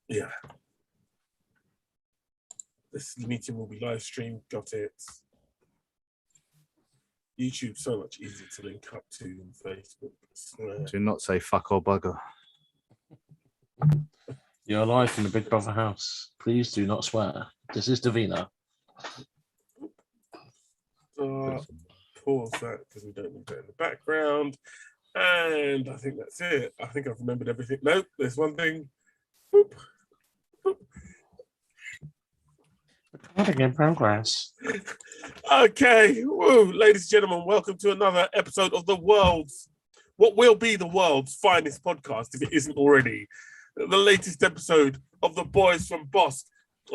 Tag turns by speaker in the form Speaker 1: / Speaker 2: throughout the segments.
Speaker 1: Yeah. This meeting will be live streamed. Got it. YouTube so much easier to link up to than Facebook.
Speaker 2: Do not say fuck or bugger.
Speaker 3: You're live in the Big Brother house. Please do not swear. This is Davina.
Speaker 1: Pause that because we don't need that in the background. And I think that's it. I think I've remembered everything. Nope, there's one thing. Boop. Boop.
Speaker 3: Recording in progress.
Speaker 1: Okay, woo, ladies and gentlemen, welcome to another episode of what will be the world's finest podcast, if it isn't already. The latest episode of the boys from Bossk.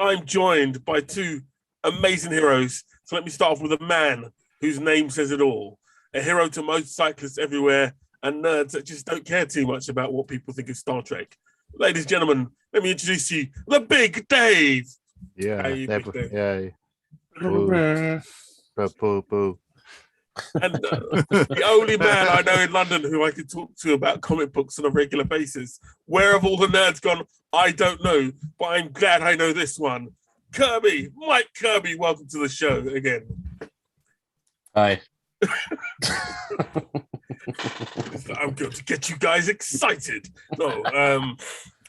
Speaker 1: I'm joined by two amazing heroes. So let me start off with a man whose name says it all. A hero to motorcyclists everywhere and nerds that just don't care too much about what people think of Star Trek. Ladies and gentlemen, let me introduce you, the Big Dave.
Speaker 2: Yeah,
Speaker 1: Hey, Big Dave.
Speaker 2: yeah. Boo.
Speaker 1: And the only man I know in London who I can talk to about comic books on a regular basis. Where have all the nerds gone? I don't know, but I'm glad I know this one. Kirby, Mike Kirby, welcome to the show again.
Speaker 3: Hi.
Speaker 1: I'm going to get you guys excited. No,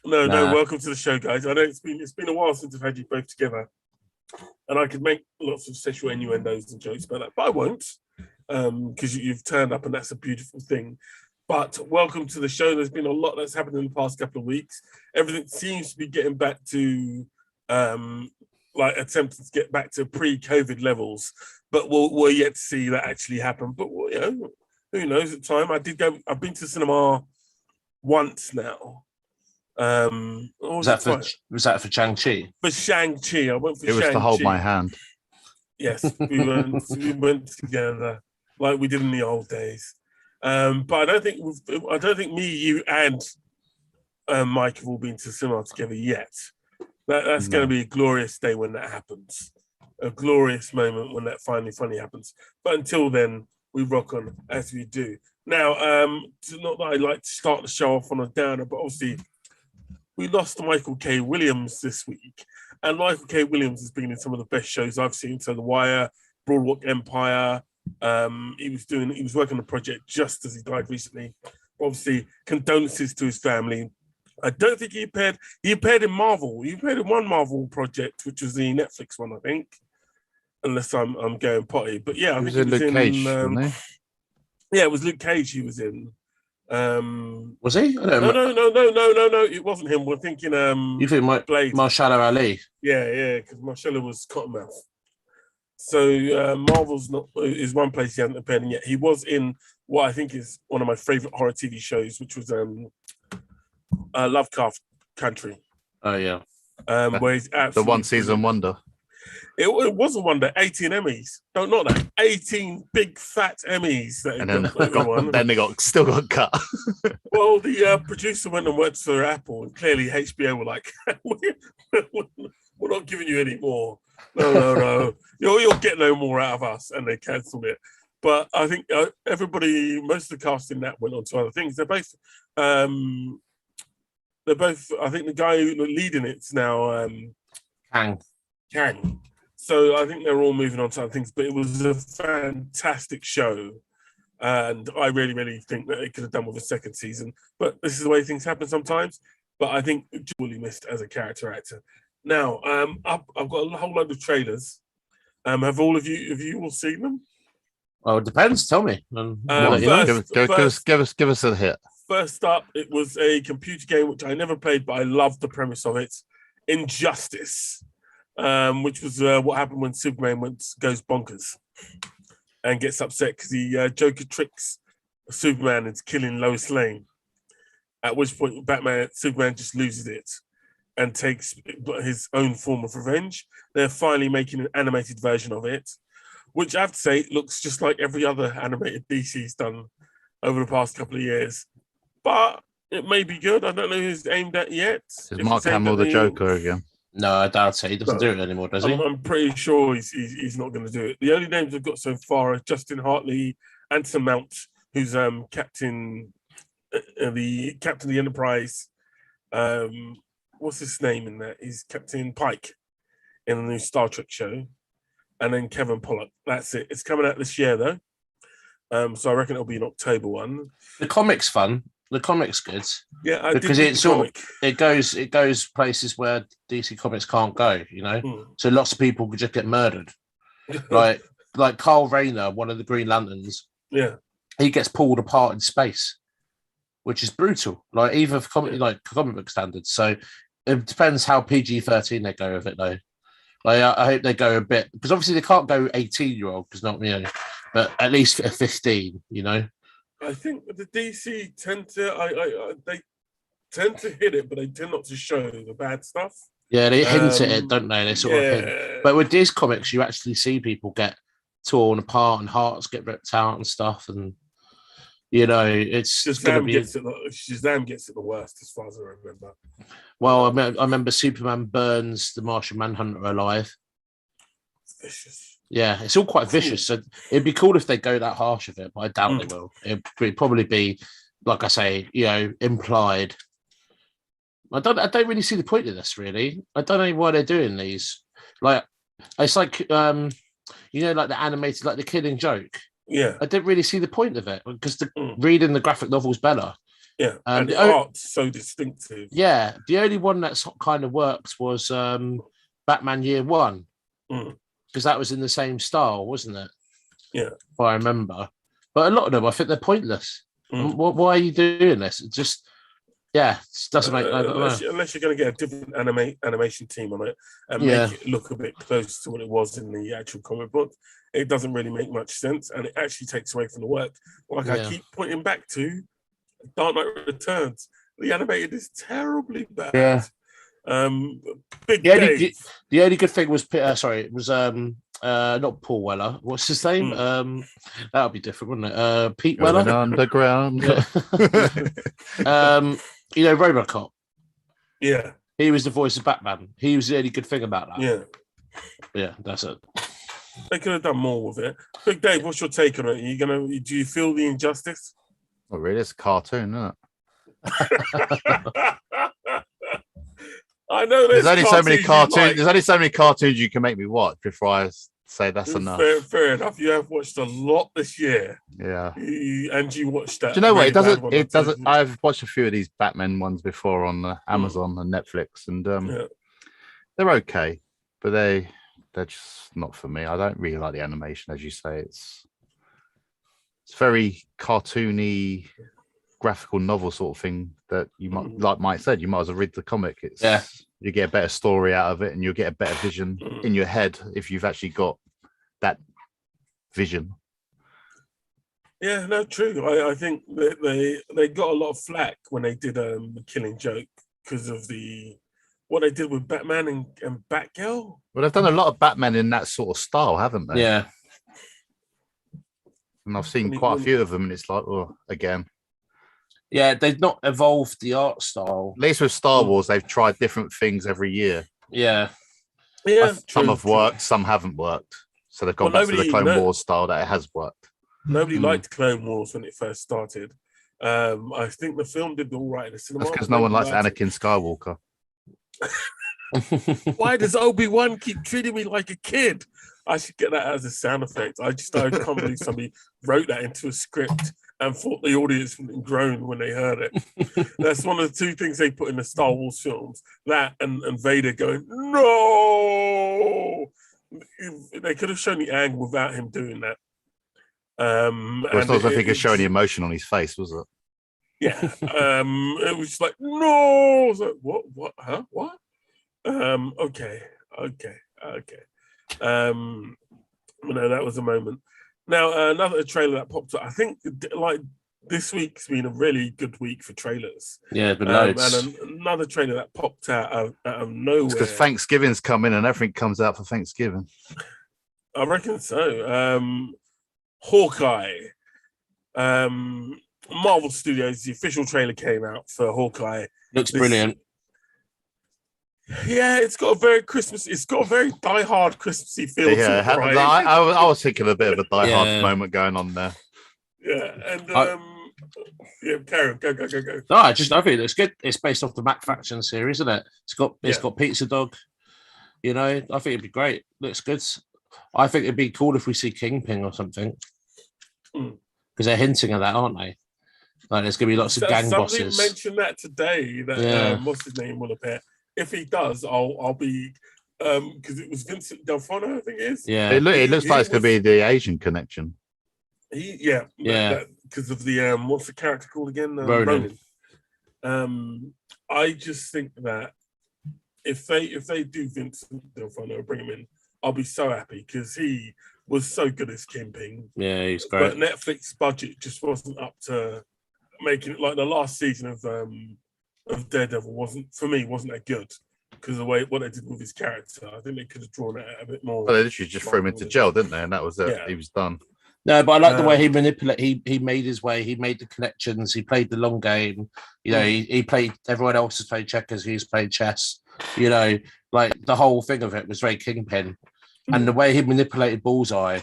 Speaker 1: welcome to the show, guys. I know it's been a while since I've had you both together, and I could make lots of sexual innuendos and jokes about that, but I won't, because you've turned up, and that's a beautiful thing. But welcome to the show. There's been a lot that's happened in the past couple of weeks. Everything seems to be getting back to attempting to get back to pre-COVID levels, but we're yet to see that actually happen. But who knows at the time. I've been to cinema once now.
Speaker 3: Was that for Shang-Chi?
Speaker 1: For Shang-Chi. I went for Shang-Chi.
Speaker 2: It was to hold my hand.
Speaker 1: Yes, we went together like we did in the old days. But I don't think me, you, and Mike have all been to cinema together yet. That's going to be a glorious day when that happens. A glorious moment when that finally happens. But until then, we rock on as we do. Now, not that I like to start the show off on a downer, but obviously we lost Michael K. Williams this week. And Michael K. Williams has been in some of the best shows I've seen. So The Wire, Boardwalk Empire. He was working on a project just as he died recently. Obviously, condolences to his family. I don't think he appeared in Marvel. He appeared in one Marvel project, which was the Netflix one, I think. Unless I'm going potty. But yeah, I think he was
Speaker 2: Luke Cage, wasn't he?
Speaker 1: Yeah, it was Luke Cage he was in.
Speaker 3: Was he?
Speaker 1: No. It wasn't him. We're thinking
Speaker 3: you think
Speaker 1: Blade.
Speaker 3: Mahershala Ali?
Speaker 1: Yeah, because Mahershala was Cottonmouth. So Marvel's is one place he hasn't appeared in yet. He was in what I think is one of my favorite horror TV shows, which was Lovecraft Country.
Speaker 3: Oh yeah.
Speaker 1: Where he's
Speaker 2: the one season wonder.
Speaker 1: It was a wonder. 18 Emmys. No, not that. 18 big fat Emmys.
Speaker 2: Then they still got cut.
Speaker 1: Well, the producer went and worked for Apple, and clearly HBO were like, "We're not giving you any more. No. You'll get no more out of us," and they cancelled it. But I think most of the cast in that went on to other things. They're both. I think the guy leading it's now Kang. So I think they're all moving on to other things, but it was a fantastic show. And I really, really think that it could have done with a second season. But this is the way things happen sometimes. But I think Julie missed as a character actor. Now, I've got a whole load of trailers. Have you all seen them?
Speaker 3: Oh, it depends. Tell me.
Speaker 2: Give us a hit.
Speaker 1: First up, it was a computer game which I never played, but I loved the premise of it. Injustice. Which was what happened when Superman goes bonkers and gets upset because the Joker tricks Superman into killing Lois Lane. At which point, Superman just loses it and takes his own form of revenge. They're finally making an animated version of it, which I have to say looks just like every other animated DC's done over the past couple of years. But it may be good. I don't know who's aimed at yet.
Speaker 2: Is Mark Hamill the Joker again?
Speaker 3: No, I doubt it. He doesn't do it anymore, does he?
Speaker 1: I'm pretty sure he's not going to do it. The only names I've got so far are Justin Hartley, Anson Mount, who's captain of the Enterprise, what's his name in that? He's Captain Pike in the new Star Trek show, and then Kevin Pollak. That's it. It's coming out this year though, so I reckon it'll be an October one.
Speaker 3: The comic's fun. The comic's good.
Speaker 1: Yeah,
Speaker 3: because it goes places where DC Comics can't go. You know, so lots of people could just get murdered. like Carl Rayner, one of the Green Lanterns.
Speaker 1: Yeah,
Speaker 3: he gets pulled apart in space, which is brutal. Like even for comic book standards. So it depends how PG-13 they go with it, though. Like I hope they go a bit, because obviously they can't go 18-year-old because not but at least a 15. You know.
Speaker 1: I think the DC tend to they tend to hit it, but they tend not to show the bad stuff.
Speaker 3: Yeah, they hint at it, don't they? They sort of hint. But with these comics, you actually see people get torn apart and hearts get ripped out and stuff, and it's
Speaker 1: Shazam gets it the worst, as far as I remember.
Speaker 3: Well, I remember Superman burns the Martian Manhunter alive.
Speaker 1: It's vicious.
Speaker 3: Yeah, it's all quite vicious. So it'd be cool if they go that harsh with it, but I doubt they will. It'd probably be, like I say, implied. I don't really see the point of this, really. I don't know why they're doing these. Like, it's like, like the animated, like the Killing Joke.
Speaker 1: Yeah.
Speaker 3: I didn't really see the point of it because reading the graphic novel's better.
Speaker 1: Yeah, and the art's so distinctive.
Speaker 3: Yeah, the only one that kind of worked was Batman Year One. Because that was in the same style, wasn't it?
Speaker 1: Yeah.
Speaker 3: If I remember. But a lot of them, I think they're pointless. Why are you doing this? It just, it doesn't make...
Speaker 1: Unless you're going to get a different animation team on it and make it look a bit close to what it was in the actual comic book, it doesn't really make much sense, and it actually takes away from the work. Like I keep pointing back to Dark Knight Returns. The animated is terribly bad.
Speaker 3: Yeah.
Speaker 1: The
Speaker 3: only good thing was not Paul Weller. What's his name? That would be different, wouldn't it? Pete Weller.
Speaker 2: Underground.
Speaker 3: RoboCop.
Speaker 1: Yeah,
Speaker 3: he was the voice of Batman. He was the only good thing about that. Yeah, that's it.
Speaker 1: They could have done more with it. Big Dave, what's your take on it? Do you feel the injustice?
Speaker 2: Not really. It's a cartoon, isn't it?
Speaker 1: I know
Speaker 2: there's only so many cartoons. There's only so many cartoons you can make me watch before I say that's enough.
Speaker 1: Fair enough. You have watched a lot this year.
Speaker 2: Yeah,
Speaker 1: and you watched that.
Speaker 2: Do you know what? It doesn't. I've watched a few of these Batman ones before on Amazon and Netflix, and they're okay, but they're just not for me. I don't really like the animation, as you say. It's very cartoony, graphical novel sort of thing that you might, like Mike said, you might as well read the comic. You get a better story out of it, and you'll get a better vision in your head if you've actually got that vision.
Speaker 1: Yeah, no, true. I think that they got a lot of flack when they did the Killing Joke because of what they did with Batman and Batgirl.
Speaker 2: Well, they've done a lot of Batman in that sort of style, haven't they?
Speaker 3: Yeah.
Speaker 2: And I've seen quite a few of them, and it's like, again.
Speaker 3: Yeah, they've not evolved the art style.
Speaker 2: At least with Star Wars, they've tried different things every year.
Speaker 3: Yeah.
Speaker 2: Some have worked, some haven't worked. So they've gone back to the Clone Wars style that it has worked.
Speaker 1: Nobody liked Clone Wars when it first started. I think the film did all right in the cinema.
Speaker 2: That's because no one likes Anakin Skywalker.
Speaker 1: Why does Obi-Wan keep treating me like a kid? I should get that as a sound effect. I can't believe somebody wrote that into a script and thought the audience groaned when they heard it. That's one of the two things they put in the Star Wars films. That and Vader going, no! They could have shown the anger without him doing that.
Speaker 2: It's not something of showing the emotion on his face, was it?
Speaker 1: Yeah. It was like, no! I was like, what? Huh? What? Okay. No, that was a moment. Now, another trailer that popped up. I think like this week's been a really good week for trailers.
Speaker 3: Yeah, but loads.
Speaker 1: And another trailer that popped out of nowhere.
Speaker 2: Because Thanksgiving's coming and everything comes out for Thanksgiving.
Speaker 1: I reckon so. Hawkeye. Marvel Studios, the official trailer came out for Hawkeye.
Speaker 3: Looks brilliant.
Speaker 1: Yeah, it's got a very die-hard Christmassy feel.
Speaker 2: Yeah,
Speaker 1: to it,
Speaker 2: I was thinking a bit of a die-hard moment going on there.
Speaker 1: Yeah, and Yeah, Karen, go.
Speaker 3: No, I think it looks good. It's based off the Mac Faction series, isn't it? It's got Pizza Dog. You know, I think it'd be great. Looks good. I think it'd be cool if we see Kingpin or something. Because they're hinting at that, aren't they? Like there's gonna be lots of gang bosses.
Speaker 1: Somebody mentioned that today. That what's his name will appear. If he does, I'll be because it was Vincent D'Onofrio, I think it is.
Speaker 2: Yeah, it looks like it's gonna be the Asian connection.
Speaker 1: Because of the what's the character called again?
Speaker 3: Ronan.
Speaker 1: I just think that if they do Vincent D'Onofrio, bring him in, I'll be so happy because he was so good as Kingpin.
Speaker 3: Yeah, he's great.
Speaker 1: But Netflix budget just wasn't up to making it like the last season of Daredevil wasn't that good because of what they did with his character. I think they could have drawn it out a bit more.
Speaker 2: Well, they literally just threw him into jail, didn't they? And that was it. Yeah. He was done.
Speaker 3: No, but I like the way he manipulated. He made his way. He made the connections. He played the long game. You know, he played. Everyone else has played checkers. He's played chess. You know, like the whole thing of it was very Kingpin, and the way he manipulated Bullseye.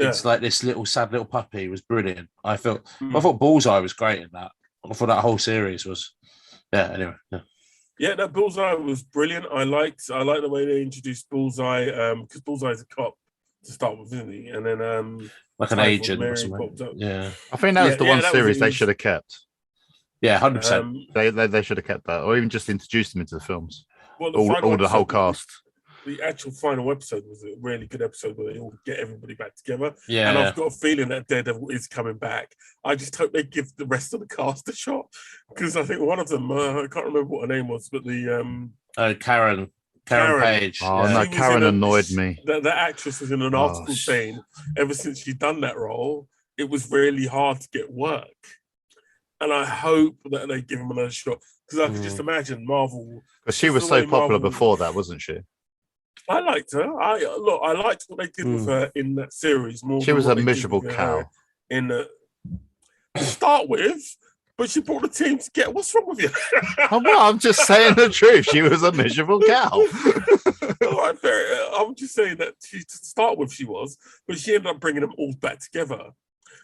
Speaker 3: It's like this little sad little puppy was brilliant. I thought Bullseye was great in that. I thought that whole series was. Anyway.
Speaker 1: Yeah, that Bullseye was brilliant. I liked the way they introduced Bullseye because Bullseye's a cop to start with, isn't he? And then
Speaker 3: like an agent or something. Yeah,
Speaker 2: I think that was the one series they should have kept.
Speaker 3: Yeah, 100%.
Speaker 2: They should have kept that, or even just introduced them into the films.
Speaker 1: Well,
Speaker 2: the whole cast.
Speaker 1: The actual final episode was a really good episode where they all get everybody back together.
Speaker 3: Yeah,
Speaker 1: and I've got a feeling that Daredevil is coming back. I just hope they give the rest of the cast a shot because I think one of them, I can't remember what her name was, but the
Speaker 3: Karen Page.
Speaker 2: Oh no, Karen annoyed me.
Speaker 1: The actress was in an article saying ever since she'd done that role, it was really hard to get work. And I hope that they give him another shot because I can just imagine Marvel.
Speaker 2: Because she was so popular before that, wasn't she?
Speaker 1: I liked her. I liked what they did with her in that series more.
Speaker 2: She was a miserable cow.
Speaker 1: To start with, but she brought the team together. What's wrong with you?
Speaker 2: Well, I'm just saying the truth. She was a miserable cow.
Speaker 1: All right, fair. I'm just saying that to start with she was, but she ended up bringing them all back together.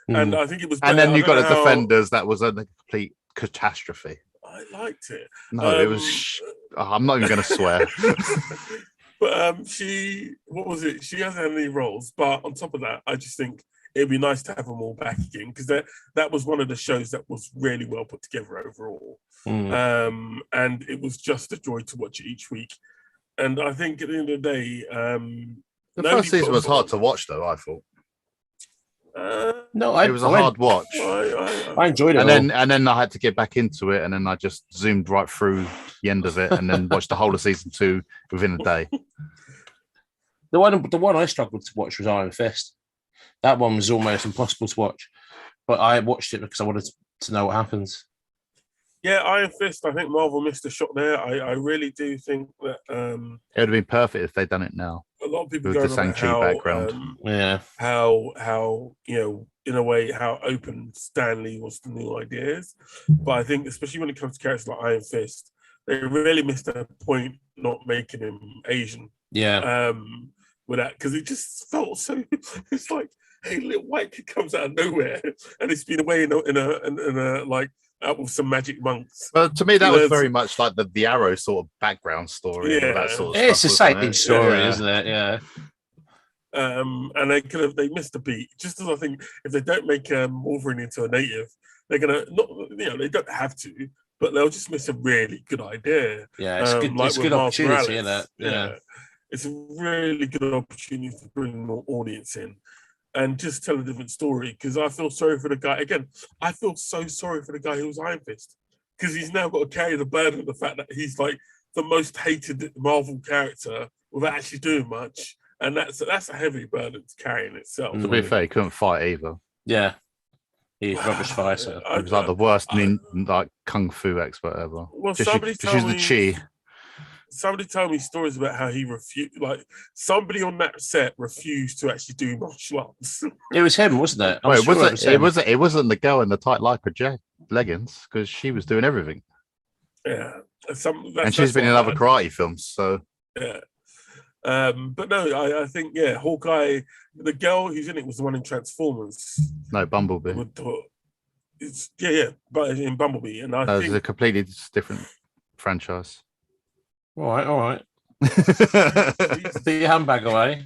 Speaker 1: And I think it was.
Speaker 2: And then you got the Defenders. That was a complete catastrophe.
Speaker 1: I liked it.
Speaker 2: No, it was. I'm not even going to swear.
Speaker 1: But what was it? She hasn't had any roles, but on top of that, I just think it'd be nice to have them all back again because that was one of the shows that was really well put together overall. And it was just a joy to watch it each week. And I think at the end of the day,
Speaker 2: the first season was hard to watch, though. I thought.
Speaker 3: No,
Speaker 2: it was a hard watch.
Speaker 3: I enjoyed it,
Speaker 2: and then I had to get back into it, and then I just zoomed right through the end of it, and then watched the whole of season 2 within a day.
Speaker 3: The one I struggled to watch was Iron Fist. That one was almost impossible to watch, but I watched it because I wanted to know what happens.
Speaker 1: Yeah, Iron Fist. I think Marvel missed a shot there. I really do think that
Speaker 2: it would have been perfect if they'd done it now.
Speaker 1: A lot of people
Speaker 2: with the Shang-Chi background.
Speaker 1: How in a way how open Stanley was to new ideas, but I think especially when it comes to characters like Iron Fist, they really missed a point not making him Asian.
Speaker 3: Yeah.
Speaker 1: With that because it just felt so. It's like a little white kid comes out of nowhere and it's been away in a like. Out with some magic monks.
Speaker 2: Well, to me, that was very much like the Arrow sort of background story.
Speaker 1: Yeah,
Speaker 2: that sort of
Speaker 3: it's
Speaker 2: stuff,
Speaker 3: the same story, isn't it? Yeah.
Speaker 1: And they missed a beat. Just as I think if they don't make Wolverine into a native, they're gonna not. They don't have to, but they'll just miss a really good idea.
Speaker 3: Yeah, it's a good opportunity, isn't it?
Speaker 1: Yeah, it's a really good opportunity to bring more audience in. And just tell a different story because I feel sorry for the guy. Again, I feel so sorry for the guy who was Iron Fist because he's now got to carry the burden of the fact that he's like the most hated Marvel character without actually doing much, and that's a heavy burden to carry in itself.
Speaker 2: To be fair, he couldn't fight either.
Speaker 3: Yeah, he's rubbish fighter.
Speaker 2: He was like the worst like kung fu expert ever.
Speaker 1: Well,
Speaker 2: just use the chi.
Speaker 1: Somebody told me stories about how he refused, like somebody on that set refused to actually do martial arts.
Speaker 3: It was him, wasn't it?
Speaker 2: It wasn't the girl in the tight lycra leggings because she was doing everything.
Speaker 1: Yeah,
Speaker 2: and she's been in other karate films, so
Speaker 1: yeah. But no, I think Hawkeye, the girl who's in it was the one in Transformers.
Speaker 2: No, Bumblebee.
Speaker 1: It's but in Bumblebee, and I
Speaker 2: It's
Speaker 1: think
Speaker 2: a completely different franchise.
Speaker 3: All right.
Speaker 1: Jesus.
Speaker 3: Put your handbag away.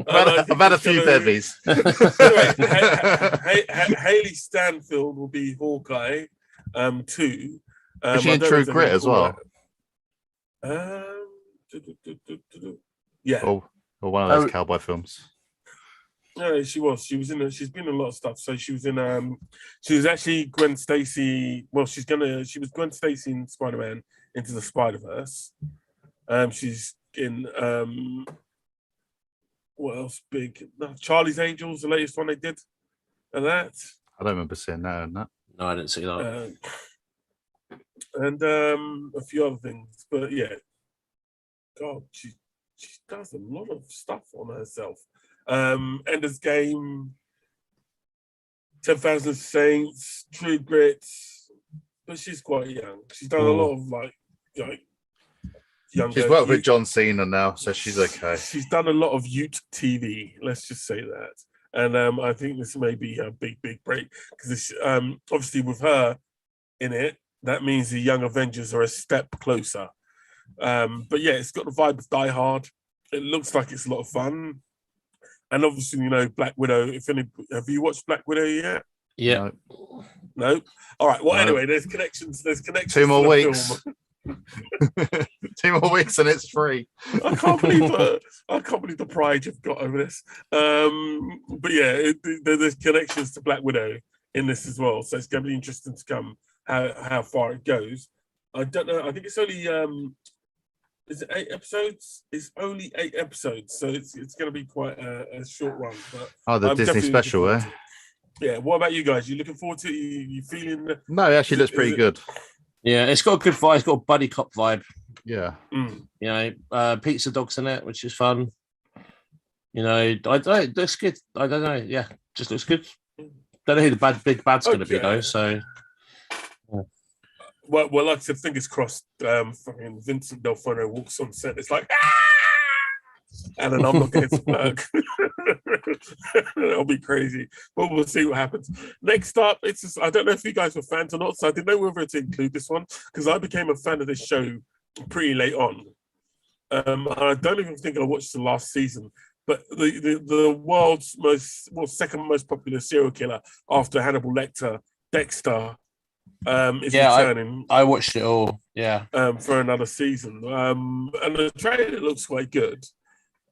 Speaker 2: I've had a few bevies.
Speaker 1: Anyway, Haley Stanfield will be Hawkeye 2.
Speaker 2: Is she in True Grit as well?
Speaker 1: Yeah.
Speaker 2: Or one of those cowboy films.
Speaker 1: No, she was. She's been in a lot of stuff. So she was in she was actually Gwen Stacy. Well, she was Gwen Stacy in Spider-Man Into the Spider-Verse. She's in what else big? No, Charlie's Angels, the latest one they did. And that.
Speaker 2: I don't remember seeing that.
Speaker 3: No, I didn't see that.
Speaker 1: And a few other things. But yeah. God, she does a lot of stuff on herself. Ender's Game, 10,000 Saints, True Grit, but she's quite young. She's done a lot of like younger.
Speaker 2: She's worked with John Cena now, so she's okay.
Speaker 1: She's done a lot of Ute TV. Let's just say that. And I think this may be a big break because obviously with her in it, that means the Young Avengers are a step closer. But yeah, it's got the vibe of Die Hard. It looks like it's a lot of fun. And obviously, Black Widow. Have you watched Black Widow yet?
Speaker 3: Yeah.
Speaker 1: No. All right. Well, anyway, there's connections.
Speaker 2: 2 more weeks. 2 more weeks and it's free.
Speaker 1: I can't believe the pride you've got over this. But yeah, there's connections to Black Widow in this as well. So it's going to be interesting to come how far it goes. I don't know. I think it's only. Is it 8 episodes? It's only 8 episodes, so it's going to be quite a short run. But
Speaker 2: the Disney special, eh?
Speaker 1: Yeah. What about you guys? You looking forward to it? You feeling?
Speaker 2: No, it actually looks pretty good.
Speaker 3: Yeah, it's got a good vibe. It's got a buddy cop vibe.
Speaker 2: Yeah.
Speaker 3: Pizza Dog's in it, which is fun. It looks good. I don't know. Yeah, just looks good. Don't know who the big bad's going to be though. So.
Speaker 1: Well, like I said, fingers crossed. Fucking Vincent D'Onofrio walks on set. It's like, and then I'm not getting to work. That'll be crazy. But we'll see what happens. Next up, I don't know if you guys were fans or not, so I didn't know whether to include this one because I became a fan of this show pretty late on. I don't even think I watched the last season. But the world's second most popular serial killer after Hannibal Lecter, Dexter. Is returning.
Speaker 3: I watched it all. Yeah.
Speaker 1: For another season. And the trailer looks quite good.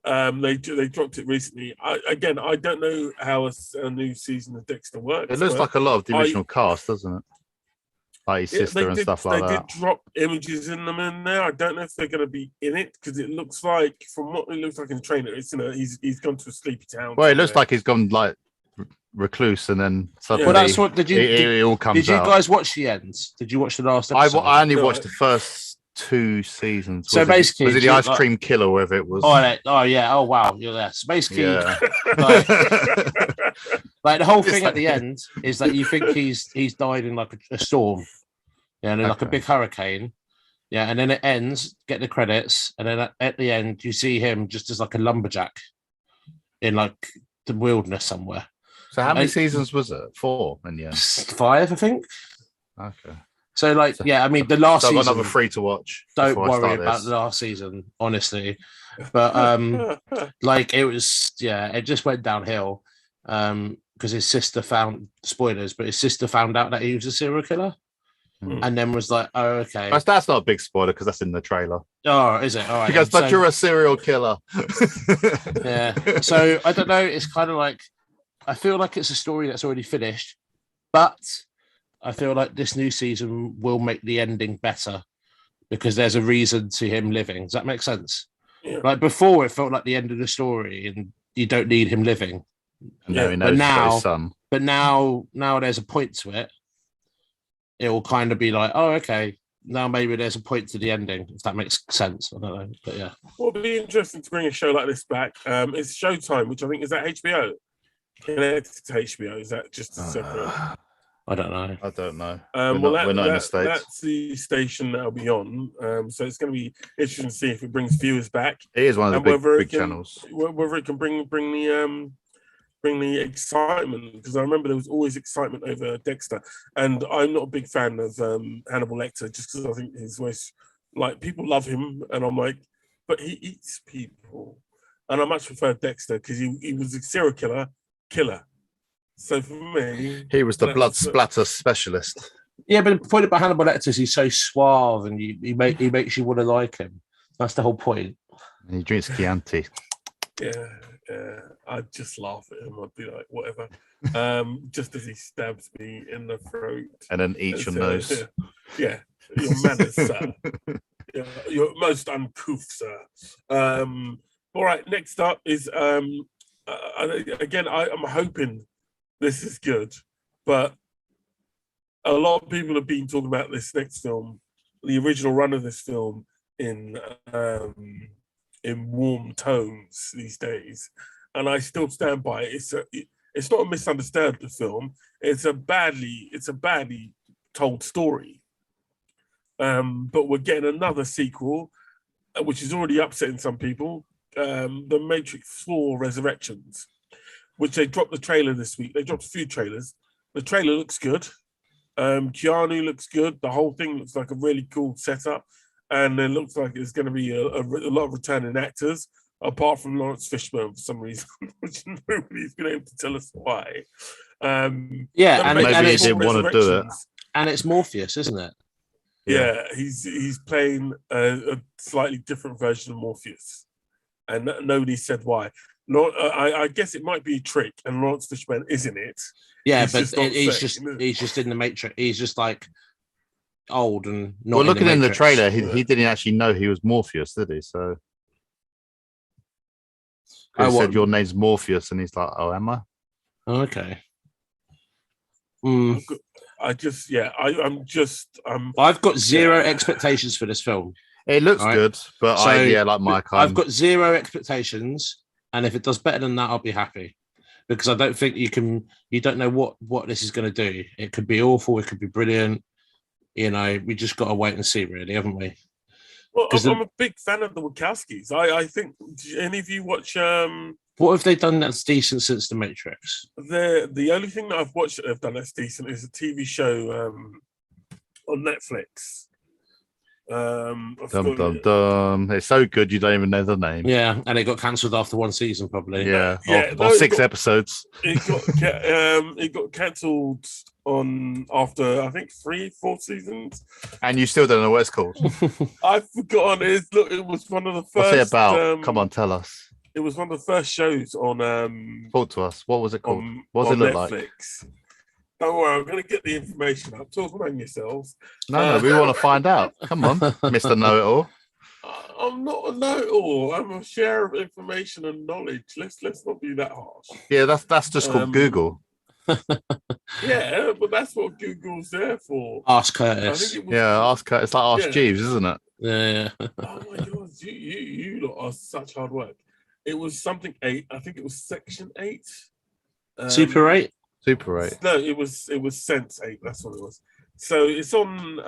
Speaker 1: They dropped it recently. I don't know how a new season of Dexter works.
Speaker 2: It looks like a lot of the original cast, doesn't it? Like his sister and stuff like that. They did
Speaker 1: drop images in them in there. I don't know if they're going to be in it because it looks like, from what it looks like in the trailer, it's he's gone to a sleepy town.
Speaker 2: Well, it looks like he's gone like recluse and then suddenly
Speaker 3: that's what
Speaker 2: it all comes out.
Speaker 3: Did you guys watch the ends? Did you watch the last episode?
Speaker 2: I only watched the first 2 seasons.
Speaker 3: So basically,
Speaker 2: was it the ice cream killer, wherever it was?
Speaker 3: Oh yeah. Oh wow, you're there. So basically, like the whole thing at the end is that you think he's died in like a storm, and then like a big hurricane, and then it ends. Get the credits, and then at the end you see him just as like a lumberjack in like the wilderness somewhere.
Speaker 2: So how many seasons was it? 4 in the end?
Speaker 3: 5, I think.
Speaker 2: Okay.
Speaker 3: So I mean, the last season.
Speaker 2: I've got another 3 to watch.
Speaker 3: Don't worry about the last season, honestly. But like it was, it just went downhill because his sister found spoilers, but his sister found out that he was a serial killer, and then was like, "Oh, okay."
Speaker 2: That's not a big spoiler because that's in the trailer.
Speaker 3: Oh, is it? All right.
Speaker 2: She goes, "But you're a serial killer."
Speaker 3: Yeah. So I don't know. It's kind of like. I feel like it's a story that's already finished, but I feel like this new season will make the ending better because there's a reason to him living. Does that make sense? Yeah. Like before, it felt like the end of the story and you don't need him living.
Speaker 2: But
Speaker 3: now there's a point to it. It will kind of be like, oh, okay, now maybe there's a point to the ending, if that makes sense. I don't know, but yeah.
Speaker 1: Well, it'll be interesting to bring a show like this back. It's Showtime, which I think is at HBO. Connected to HBO, is that just separate?
Speaker 3: I don't know.
Speaker 2: We're not in the States.
Speaker 1: That's the station that'll be on. So it's going to be interesting to see if it brings viewers back.
Speaker 2: It is one of the big channels.
Speaker 1: Whether it can bring bring me excitement, because I remember there was always excitement over Dexter, and I'm not a big fan of Hannibal Lecter just because I think his voice, like, people love him, and I'm like, but he eats people, and I much prefer Dexter because he was a serial killer. So for me,
Speaker 2: he was the blood splatter specialist.
Speaker 3: Yeah, but the point about Hannibal Lecter is he's so suave, and he makes you want to like him. That's the whole point.
Speaker 2: And he drinks Chianti.
Speaker 1: Yeah, I'd just laugh at him. I'd be like, whatever. Just as he stabs me in the throat.
Speaker 2: And then eats your nose.
Speaker 1: Yeah, your manners, sir. You're most uncouth, sir. All right, next up is, again, I'm hoping this is good, but a lot of people have been talking about this next film, the original run of this film, in warm tones these days, and I still stand by it. It's not a misunderstood film. It's a badly told story. But we're getting another sequel, which is already upsetting some people. The Matrix 4 Resurrections, which they dropped the trailer this week. They dropped a few trailers. The trailer looks good. Keanu looks good. The whole thing looks like a really cool setup. And it looks like it's going to be a lot of returning actors, apart from Lawrence Fishburne for some reason, which nobody's been able to tell us why.
Speaker 3: And
Speaker 2: maybe he didn't want to do it.
Speaker 3: And it's Morpheus, isn't it?
Speaker 1: Yeah, he's playing a slightly different version of Morpheus, and nobody said why. I guess it might be a trick, and Lawrence Fishburne is in it.
Speaker 3: Yeah, he's just in the Matrix. He's just like old and not.
Speaker 2: Well, looking in the trailer,
Speaker 1: he
Speaker 2: didn't actually know he was Morpheus, did he? So he said your name's Morpheus, and he's like, "Oh, am I?"
Speaker 3: Okay.
Speaker 1: I've
Speaker 3: got zero expectations for this film.
Speaker 2: It looks good, but like Mike,
Speaker 3: I've got zero expectations, and if it does better than that, I'll be happy. Because I don't think you don't know what this is going to do. It could be awful, it could be brilliant. You know, we just got to wait and see, really, haven't we?
Speaker 1: Well, I'm a big fan of the Wachowskis. I think, do any of you watch...
Speaker 3: what have they done that's decent since The Matrix?
Speaker 1: The only thing that I've watched that they've done that's decent is a TV show on Netflix.
Speaker 2: It's so good you don't even know the name.
Speaker 3: Yeah, and it got cancelled after one season, probably.
Speaker 2: Or 6 episodes.
Speaker 1: It got cancelled after I think 3-4 seasons,
Speaker 2: and you still don't know what it's called.
Speaker 1: I've forgotten. It was one of the first.
Speaker 2: What's it about? Come on, tell us.
Speaker 1: It was one of the first shows on.
Speaker 2: Talk to us. What was it called? What does it look
Speaker 1: Netflix. Like? Don't worry, I'm going to get the information up. Talk among yourselves.
Speaker 2: No, we want to find out. Come on, Mr. Know-It-All.
Speaker 1: I'm not a know-it-all. I'm a share of information and knowledge. Let's not be that harsh.
Speaker 2: Yeah, that's just called Google.
Speaker 1: Yeah, but that's what Google's there for.
Speaker 3: Ask Curtis.
Speaker 2: Ask Curtis. It's like Ask Jeeves, isn't it?
Speaker 3: Yeah.
Speaker 1: Oh my God, you lot are such hard work. It was something 8. I think it was Section 8.
Speaker 3: Super 8.
Speaker 2: Super 8.
Speaker 1: No, it was Sense 8. That's what it was. So it's on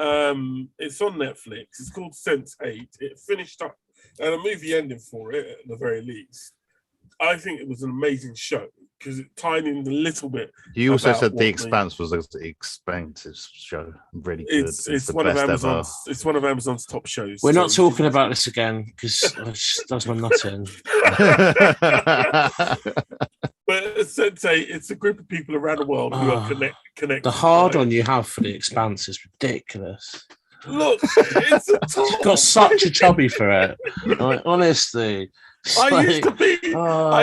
Speaker 1: Netflix. It's called Sense 8. It finished up, and a movie ending for it at the very least. I think it was an amazing show because it tied in a little bit.
Speaker 2: You also said The Expanse was an expensive show. Really good.
Speaker 1: It's one of Amazon's. Ever. It's one of Amazon's top shows.
Speaker 3: We're not talking about this again because that's my nut in.
Speaker 1: But essentially, it's a group of people around the world who are connected.
Speaker 3: The hard on you have for The Expanse is ridiculous.
Speaker 1: Look, it's
Speaker 3: got such a chubby for it. Like, honestly.
Speaker 1: I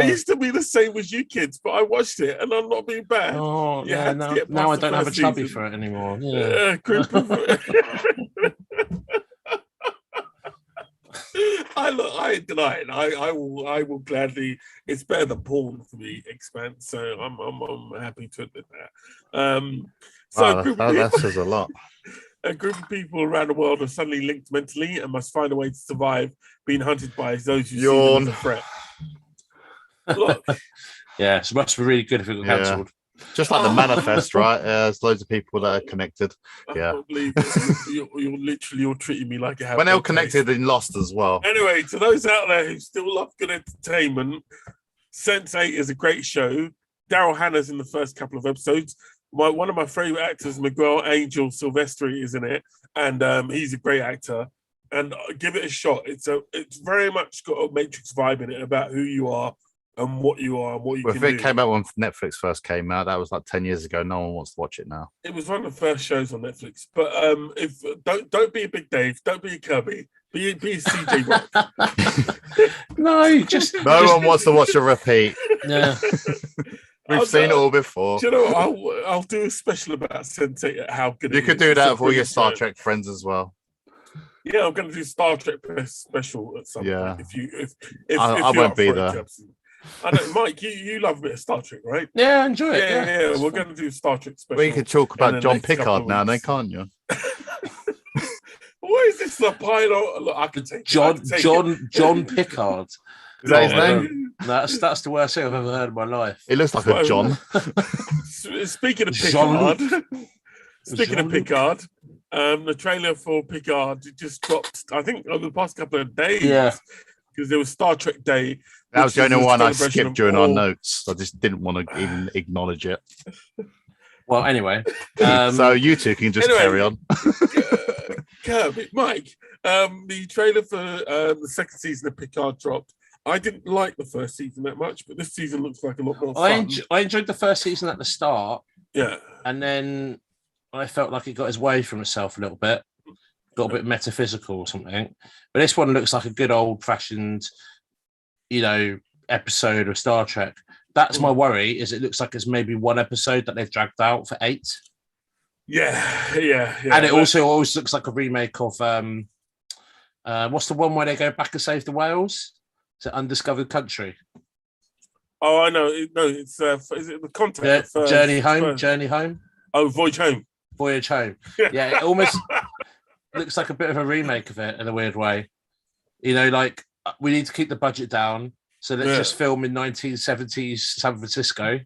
Speaker 1: used to be the same as you kids, but I watched it and I'm not being bad.
Speaker 3: Oh, yeah, now I don't have a chubby for it anymore. Yeah.
Speaker 1: Group of... I deny it. I will gladly. It's better than porn for me, Expanse. So I'm happy to admit that.
Speaker 2: That says a lot.
Speaker 1: A group of people around the world are suddenly linked mentally and must find a way to survive being hunted by those who see them as a threat. Look.
Speaker 3: Yeah, so it must be really good if it got cancelled.
Speaker 2: Just like the Manifest, right? There's loads of people that are connected.
Speaker 1: I can't believe you're treating me like a happy.
Speaker 2: When they were connected and lost as well.
Speaker 1: Anyway, to those out there who still love good entertainment, Sense8 is a great show. Daryl Hannah's in the first couple of episodes. One of my favorite actors, Miguel Angel Silvestri, is in it, and he's a great actor. And give it a shot. It's very much got a Matrix vibe in it about who you are and what you are and what you can do.
Speaker 2: If it came out when Netflix first came out, that was like 10 years ago. No one wants to watch it now.
Speaker 1: It was one of the first shows on Netflix. But if don't be a Big Dave, don't be a Kirby, be a CJ Rock.
Speaker 3: No
Speaker 2: one wants to watch a repeat.
Speaker 3: Yeah.
Speaker 2: We've seen it all before.
Speaker 1: Do you know what? I'll do a special about Sense8 how good
Speaker 2: you could do that for all your Star Trek friends as well.
Speaker 1: Yeah, I'm going to do Star Trek special at some point. If
Speaker 2: I won't be there.
Speaker 1: I know, Mike, you love a bit of Star Trek, right?
Speaker 3: Yeah, I enjoy it.
Speaker 1: Yeah. We're going to do Star Trek special.
Speaker 2: Well, you can talk about John Picard now, then, can't you?
Speaker 1: What is this? The pilot? Look, I can take
Speaker 3: John Picard.
Speaker 2: Is that his name?
Speaker 3: That's the worst thing I've ever heard in my life.
Speaker 2: It looks like a John.
Speaker 1: Speaking of Picard, the trailer for Picard just dropped, I think, over the past couple of days.
Speaker 3: Yeah.
Speaker 1: Because there was Star Trek Day.
Speaker 2: That was the only one I skipped during our notes. I just didn't want to even acknowledge it.
Speaker 3: Well, anyway.
Speaker 2: So you two can just carry on.
Speaker 1: Mike, the trailer for the second season of Picard dropped. I didn't like the first season that much, but this season looks like a lot more fun.
Speaker 3: I enjoyed the first season at the start.
Speaker 1: Yeah.
Speaker 3: And then I felt like it got away from itself a little bit. Got a bit metaphysical or something. But this one looks like a good old-fashioned, episode of Star Trek. That's my worry, is it looks like it's maybe one episode that they've dragged out for 8.
Speaker 1: Yeah.
Speaker 3: And it also always looks like a remake of what's the one where they go back and save the whales? It's an undiscovered country.
Speaker 1: Oh, I know. No, it's is it the Contact?
Speaker 3: Journey Home.
Speaker 1: Oh, Voyage Home. Yeah, it almost looks like a bit of a remake of it in a weird way. Like we need to keep the budget down, so let's just film in 1970s San Francisco.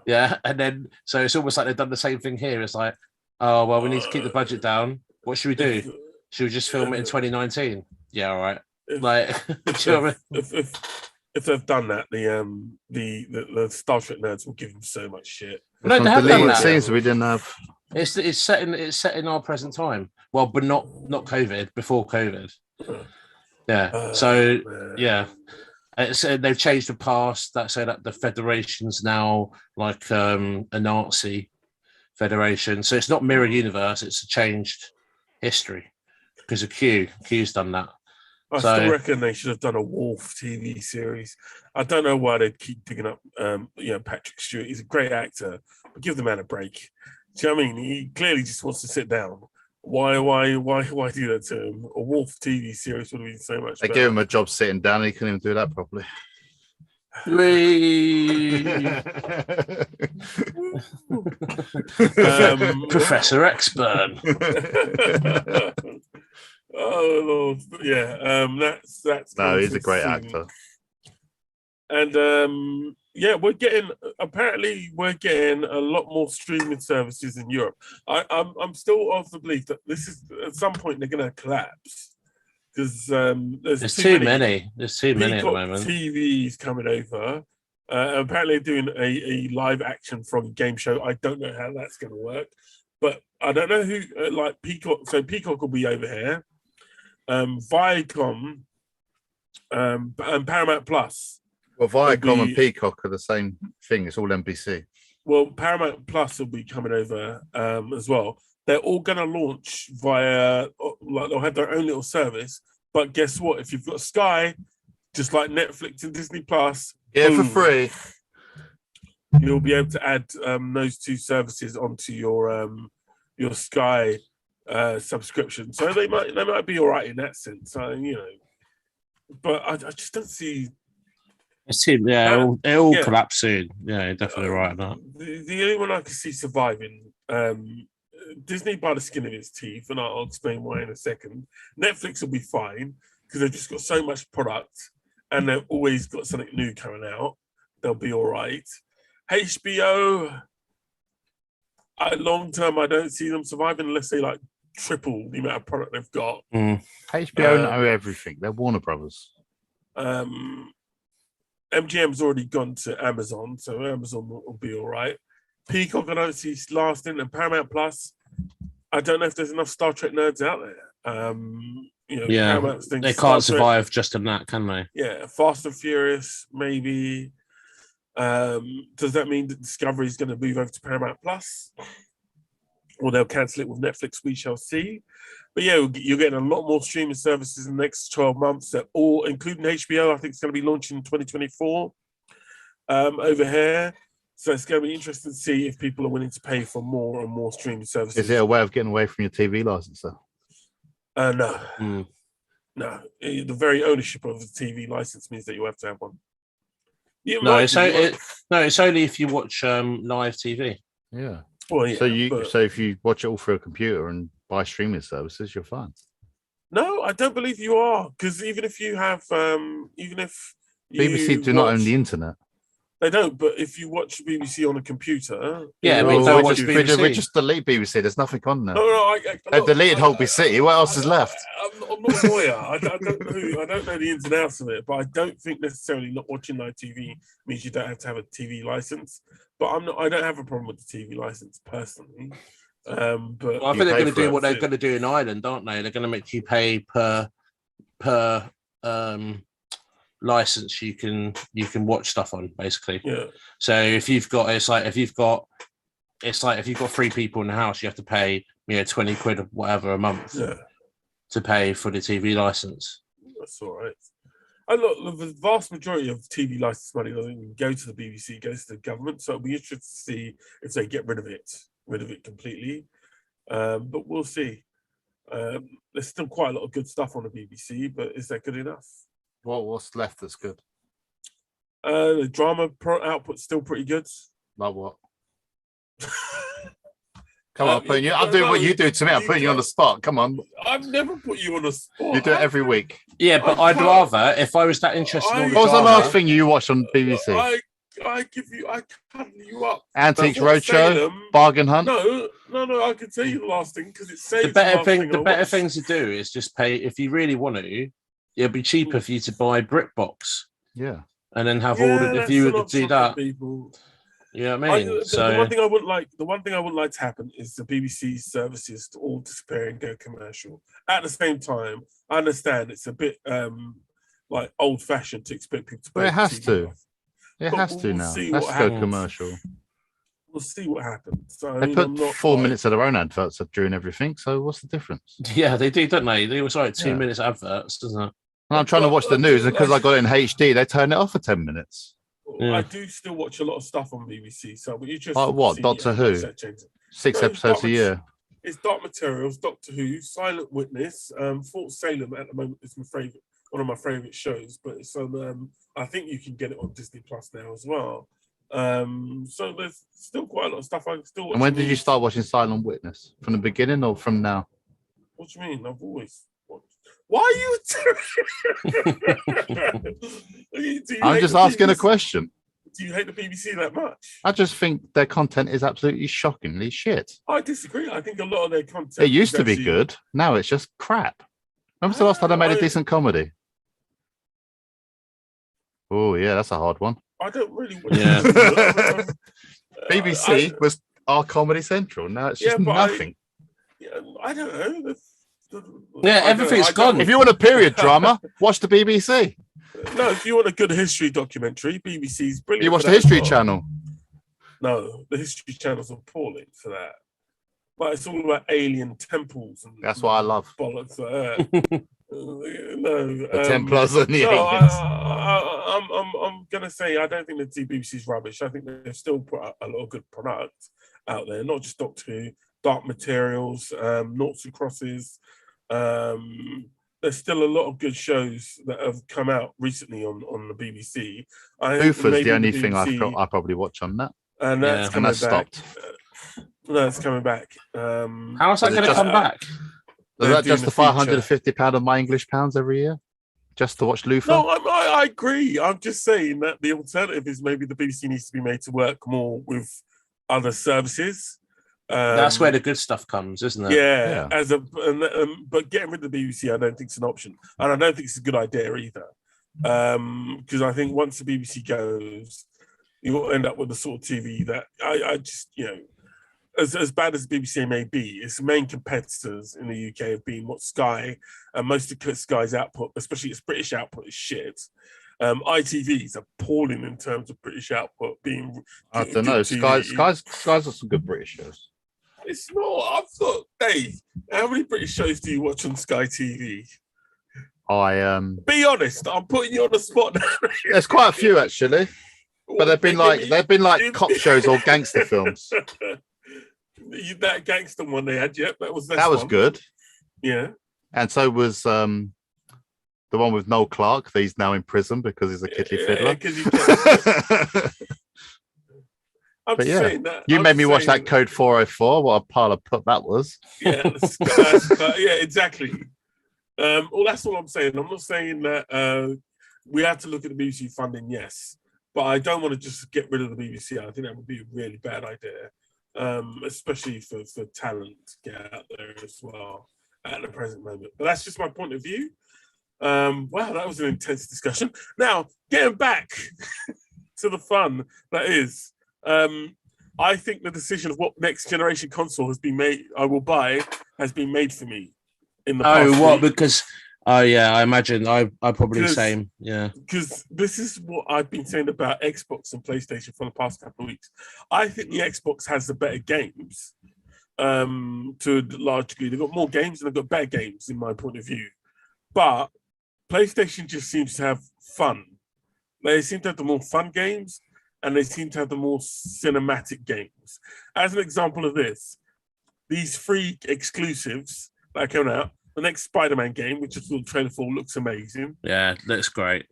Speaker 1: Yeah, and then so it's almost like they've done the same thing here. It's like, oh well, we need to keep the budget down. What should we do? Should we just film it in 2019? Yeah, all right. If they've done that, the Star Trek nerds will give them so much shit.
Speaker 3: No, they have done that.
Speaker 2: Scenes we didn't have.
Speaker 3: It's set in our present time. Well, but not COVID. Before COVID. Yeah. They've changed the past. So that the Federation's now like a Nazi Federation. So it's not mirror universe. It's a changed history because of Q. Q's done that.
Speaker 1: I still reckon they should have done a Wolf TV series. I don't know why they keep digging up, Patrick Stewart. He's a great actor, but give the man a break. Do you know what I mean? He clearly just wants to sit down. Why do that to him? A Wolf TV series would have been so much better.
Speaker 2: They gave him a job sitting down. He couldn't even do that properly.
Speaker 3: Professor Exburn.
Speaker 1: Oh Lord, yeah. That's
Speaker 2: no, he's a great actor.
Speaker 1: And we're getting a lot more streaming services in Europe. I'm still of the belief that this is at some point they're going to collapse because there's too many.
Speaker 3: There's too many at the moment.
Speaker 1: TV's coming over. Apparently doing a live action from game show. I don't know how that's going to work, but I don't know who like Peacock. So Peacock will be over here. Viacom and Paramount Plus.
Speaker 2: Well, Viacom and Peacock are the same thing. It's all NBC.
Speaker 1: Well, Paramount Plus will be coming over as well. They're all going to launch via, they'll have their own little service. But guess what? If you've got Sky, just like Netflix and Disney Plus,
Speaker 2: for free,
Speaker 1: you'll be able to add those two services onto your Sky subscription. So they might be all right in that sense. But I just don't see.
Speaker 3: It all collapse soon. Yeah, definitely right. That
Speaker 1: the only one I can see surviving, Disney by the skin of its teeth, and I'll explain why in a second. Netflix will be fine because they've just got so much product, and they've always got something new coming out. They'll be all right. HBO, long term, I don't see them surviving unless they like triple the amount of product they've got.
Speaker 2: HBO know everything. They're Warner Brothers.
Speaker 1: MGM's already gone to Amazon, so Amazon will be all right. Peacock, I don't see lasting, and Paramount Plus. I don't know if there's enough Star Trek nerds out there. Paramount's thing,
Speaker 3: they
Speaker 1: Star
Speaker 3: can't
Speaker 1: Trek,
Speaker 3: survive just on that, can they?
Speaker 1: Yeah, Fast and Furious, maybe. Does that mean that Discovery is going to move over to Paramount Plus? Or they'll cancel it with Netflix? We shall see. But yeah, you're getting a lot more streaming services in the next 12 months, that all, including HBO, I think it's going to be launching in 2024 over here. So it's going to be interesting to see if people are willing to pay for more and more streaming services.
Speaker 2: Is it a way of getting away from your TV license, though?
Speaker 1: No. No. The very ownership of the TV license means that you have to have one.
Speaker 3: It's only if you watch live TV.
Speaker 2: Yeah.
Speaker 1: Well, yeah.
Speaker 2: So if you watch it all through a computer and buy streaming services, you're fine.
Speaker 1: No, I don't believe you are, because even if you have,
Speaker 2: BBC do not own the internet.
Speaker 1: They don't, but if you watch BBC on a computer,
Speaker 2: we just delete BBC. There's nothing on there.
Speaker 1: No,
Speaker 2: they've deleted Holby City. What else is left?
Speaker 1: I'm not a lawyer. I don't know the ins and outs of it, but I don't think necessarily not watching live TV means you don't have to have a TV license. But I don't have a problem with the TV license personally. But
Speaker 3: I think they're going to do what they're going to do in Ireland, aren't they? They're going to make you pay per license you can watch stuff on, basically.
Speaker 1: Yeah.
Speaker 3: So if you've got if you've got 3 people in the house, you have to pay 20 quid or whatever a month to pay for the TV license.
Speaker 1: That's all right. And look, the vast majority of TV license money doesn't even go to the BBC, it goes to the government. So it'll be interesting to see if they get rid of it completely. But we'll see. There's still quite a lot of good stuff on the BBC, but is that good enough?
Speaker 2: What's left that's good?
Speaker 1: The drama output's still pretty good.
Speaker 2: Like what? Come on, I'm doing what you do to me. I'm putting you on the spot. Come on.
Speaker 1: I've never put you on the spot.
Speaker 2: You do it every week.
Speaker 3: Yeah, but I'd rather, if I was that interested in
Speaker 2: what was the last thing you watched on BBC?
Speaker 1: I cuddle you up.
Speaker 2: Antiques Roadshow, Bargain Hunt.
Speaker 1: No, I can tell you the last thing because it saves
Speaker 3: the better thing to do is just pay. If you really want to, it'll be cheaper for you to buy BritBox.
Speaker 2: Yeah,
Speaker 3: and then have all the. If you were to do that,
Speaker 1: people.
Speaker 3: You know what I mean?
Speaker 1: The one thing I wouldn't like to happen is the BBC services to all disappear and go commercial. At the same time, I understand it's a bit like old-fashioned to expect people to pay.
Speaker 2: But it has to. It has to
Speaker 1: we'll
Speaker 2: now.
Speaker 1: Let's
Speaker 2: go commercial.
Speaker 1: We'll see what happens. So,
Speaker 2: they put 4 minutes of their own adverts up during everything. So what's the difference?
Speaker 3: Yeah, they do, don't they? They always like 2 minutes adverts, doesn't it?
Speaker 2: And I'm trying to watch the news, and because I got it in HD, they turn it off for 10 minutes.
Speaker 1: Yeah. I do still watch a lot of stuff on BBC. So you just
Speaker 2: like what? Doctor Who? 6 episodes a year.
Speaker 1: It's Dark Materials, Doctor Who, Silent Witness, Fort Salem at the moment is one of my favorite shows. But it's on. I think you can get it on Disney Plus now as well. So there's still quite a lot of stuff I can still watch.
Speaker 2: And when did you start watching Silent Witness? From the beginning or from now?
Speaker 1: What do you mean? I've always watched. Why are you?
Speaker 2: I'm just asking a question.
Speaker 1: Do you hate the BBC that much?
Speaker 2: I just think their content is absolutely shockingly shit.
Speaker 1: I disagree. I think a lot of their content.
Speaker 2: It used to be good. Now it's just crap. When was the last time they made a decent comedy? Oh yeah, that's a hard one.
Speaker 1: I don't really.
Speaker 2: BBC was our Comedy Central. Now it's just nothing.
Speaker 1: I don't know.
Speaker 3: Everything's gone.
Speaker 2: If you want a period drama, watch the BBC.
Speaker 1: No, if you want a good history documentary, BBC's brilliant.
Speaker 2: You watch the History Channel?
Speaker 1: No, the History Channel's appalling for that. But it's all about alien temples. And
Speaker 2: that's what I love.
Speaker 1: Bollocks like that.
Speaker 2: The Templars and the aliens.
Speaker 1: I'm gonna say I don't think the BBC's rubbish. I think they've still put a lot of good product out there, not just Doctor Who, Dark Materials, Noughts and Crosses. There's still a lot of good shows that have come out recently on the BBC.
Speaker 2: Hoofer's the only thing I probably watch on that.
Speaker 1: And that's coming back.
Speaker 2: Stopped.
Speaker 1: No, it's coming back.
Speaker 3: How's that going to come back?
Speaker 2: Does that justify £150 of my English pounds every year? Just to watch Luther?
Speaker 1: No, I agree. I'm just saying that the alternative is maybe the BBC needs to be made to work more with other services.
Speaker 3: That's where the good stuff comes, isn't it?
Speaker 1: Yeah. But getting rid of the BBC, I don't think it's an option, and I don't think it's a good idea either. Because I think once the BBC goes, you'll end up with the sort of TV that I just, as bad as the BBC may be, its main competitors in the UK have been what Sky, and most of Sky's output, especially its British output, is shit. ITV is appalling in terms of British output being.
Speaker 2: I don't know. Sky's got some good British shows.
Speaker 1: It's not. I've thought, Dave, how many British shows do you watch on Sky TV? Be honest. I'm putting you on the spot now.
Speaker 2: There's quite a few actually, but they've been like cop shows or gangster films.
Speaker 1: That gangster one they had, yep, that was
Speaker 2: good.
Speaker 1: Yeah,
Speaker 2: and so was the one with Noel Clarke. He's now in prison because he's a kiddly fiddler.
Speaker 1: I'm just saying that.
Speaker 2: You made me watch that Code 404. What a pile of put that was.
Speaker 1: Yeah, yeah, exactly. Well, that's all I'm saying. I'm not saying that we have to look at the BBC funding, yes, but I don't want to just get rid of the BBC. I think that would be a really bad idea. Especially for talent to get out there as well at the present moment. But that's just my point of view. Wow, that was an intense discussion. Now, getting back to the fun that is, I think the decision of what next generation console has been made, I will buy, has been made for me in the past week.
Speaker 3: Because I imagine I probably the same. Yeah.
Speaker 1: Because this is what I've been saying about Xbox and PlayStation for the past couple of weeks. I think the Xbox has the better games to a large degree. They've got more games and they've got better games in my point of view. But PlayStation just seems to have fun. They seem to have the more fun games and they seem to have the more cinematic games. As an example of this, these 3 exclusives that are coming out, the next Spider-Man game, which is the trailer for, looks amazing.
Speaker 3: Yeah, looks great.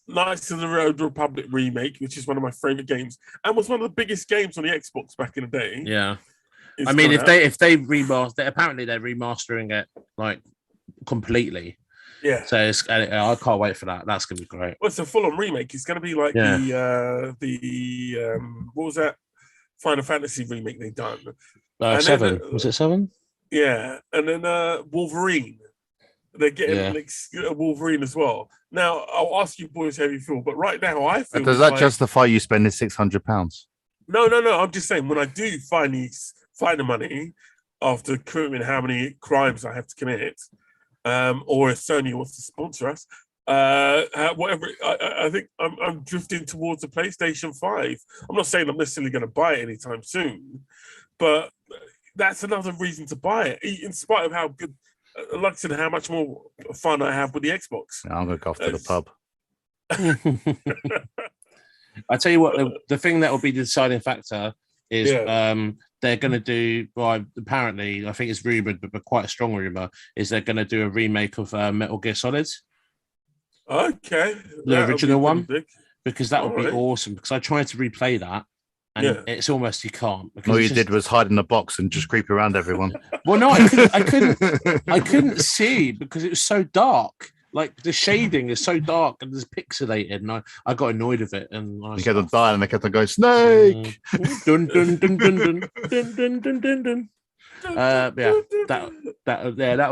Speaker 1: Knights of the Old Republic remake, which is one of my favorite games, and was one of the biggest games on the Xbox back in the day.
Speaker 3: Yeah, I mean, if they remaster, apparently they're remastering it like completely.
Speaker 1: Yeah.
Speaker 3: So I can't wait for that. That's gonna be great.
Speaker 1: Well, it's a full-on remake. It's gonna be like the what was that Final Fantasy remake they done?
Speaker 3: 7. Was it 7?
Speaker 1: Yeah, and then Wolverine. They're getting Wolverine as well. Now, I'll ask you boys how you feel, but right now I feel.
Speaker 2: Does that justify you spending £600?
Speaker 1: No. I'm just saying when I do find the money after committing how many crimes I have to commit, or if Sony wants to sponsor us, whatever. I think I'm drifting towards the PlayStation 5. I'm not saying I'm necessarily going to buy it anytime soon, but that's another reason to buy it, in spite of how good, like I said, how much more fun I have with the Xbox.
Speaker 2: I'm going to go off to the pub.
Speaker 3: I tell you what, the thing that will be the deciding factor is they're going to do, well, apparently, I think it's rumoured, but quite a strong rumour, is they're going to do a remake of Metal Gear Solid.
Speaker 1: Okay.
Speaker 3: The original one.
Speaker 1: Big.
Speaker 3: Because that would be awesome, because I tried to replay that. And it's almost you can't.
Speaker 2: All you did was hide in the box and just creep around everyone.
Speaker 3: Well, no, I couldn't see because it was so dark. Like the shading is so dark and it's pixelated, and I got annoyed with it. And
Speaker 2: you kept on dying, and they kept on going Snake.
Speaker 3: Dun dun dun dun dun dun dun dun dun dun. That'll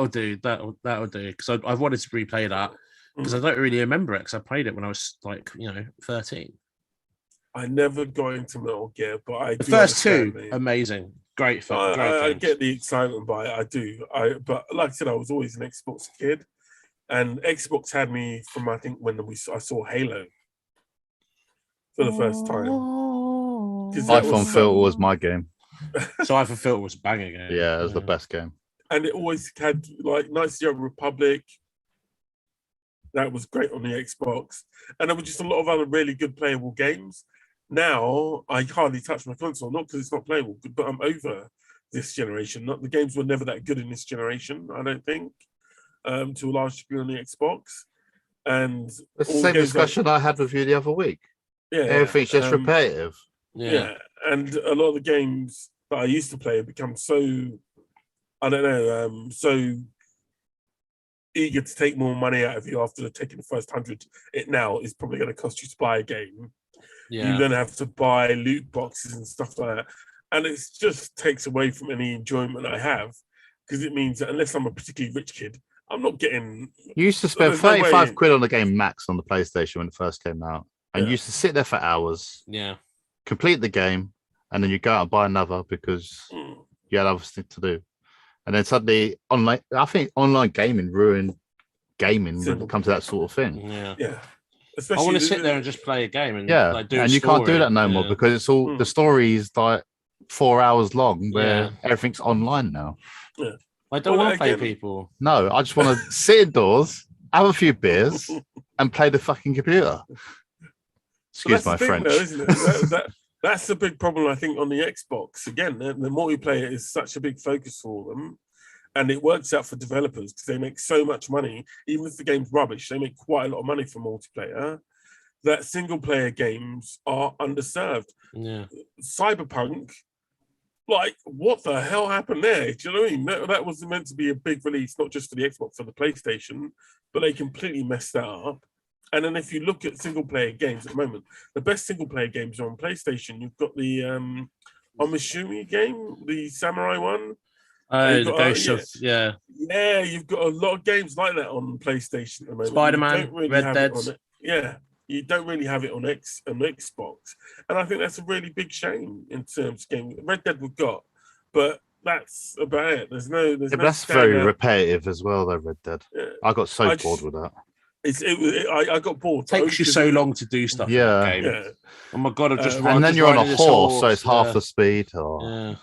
Speaker 3: do. That'll do. Because I've wanted to replay that because I don't really remember it because I played it when I was 13.
Speaker 1: I never got into Metal Gear, but
Speaker 3: the first 2 amazing, great fun.
Speaker 1: I get the excitement by it. I do. But like I said, I was always an Xbox kid, and Xbox had me from I think when I saw Halo for the first time.
Speaker 2: iPhone Filter was my game.
Speaker 3: So iPhone Filter was a banging game.
Speaker 2: Yeah, it was the best game.
Speaker 1: And it always had like Knights of the Old Republic. That was great on the Xbox, and there were just a lot of other really good playable games. Now I hardly touch my console, not because it's not playable, but I'm over this generation. The games were never that good in this generation, I don't think, to a large degree on the Xbox. And
Speaker 2: it's the same discussion I had with you the other week.
Speaker 1: Yeah,
Speaker 2: everything's just repetitive.
Speaker 1: Yeah, and a lot of the games that I used to play have become so, I don't know, so eager to take more money out of you after taking the first 100. It now is probably going to cost you to buy a game. You then have to buy loot boxes and stuff like that. And it just takes away from any enjoyment I have, because it means that unless I'm a particularly rich kid, I'm not getting.
Speaker 2: You used to spend
Speaker 1: There's no
Speaker 2: 35
Speaker 1: way.
Speaker 2: quid on the game max on the PlayStation when it first came out, and you used to sit there for hours, complete the game, and then you go out and buy another because you had other things to do. And then suddenly, online, I think online gaming ruined gaming when it comes to that sort of thing.
Speaker 1: Yeah.
Speaker 3: Especially I want to sit there and just play a game and like do.
Speaker 2: And you can't do that no more because it's all the story is like 4 hours long where everything's online now.
Speaker 1: Yeah.
Speaker 3: I don't want to play people.
Speaker 2: No, I just want to sit indoors, have a few beers, and play the fucking computer. Excuse my French.
Speaker 1: Though, isn't it? That's the big problem, I think, on the Xbox. Again, the multiplayer is such a big focus for them. And it works out for developers because they make so much money. Even if the game's rubbish, they make quite a lot of money from multiplayer. That single-player games are underserved.
Speaker 3: Yeah.
Speaker 1: Cyberpunk, like, what the hell happened there? Do you know what I mean? That was meant to be a big release, not just for the Xbox, for the PlayStation, but they completely messed that up. And then if you look at single-player games at the moment, the best single-player games are on PlayStation. You've got the Omishumi game, the samurai one.
Speaker 3: The Ghost of
Speaker 1: Yeah, you've got a lot of games like that on PlayStation at the moment.
Speaker 3: Spider-Man, Red Dead.
Speaker 1: You don't really have it on Xbox. And I think that's a really big shame in terms of game. Red Dead we've got, but that's about it. There's no
Speaker 2: that's very repetitive as well, though, Red Dead. Yeah. I got so bored with that.
Speaker 1: I got bored.
Speaker 3: It takes you so long to do stuff.
Speaker 2: Yeah.
Speaker 3: In the game. Oh my god!
Speaker 2: And then you're on a horse, so it's half the speed.
Speaker 3: Yeah.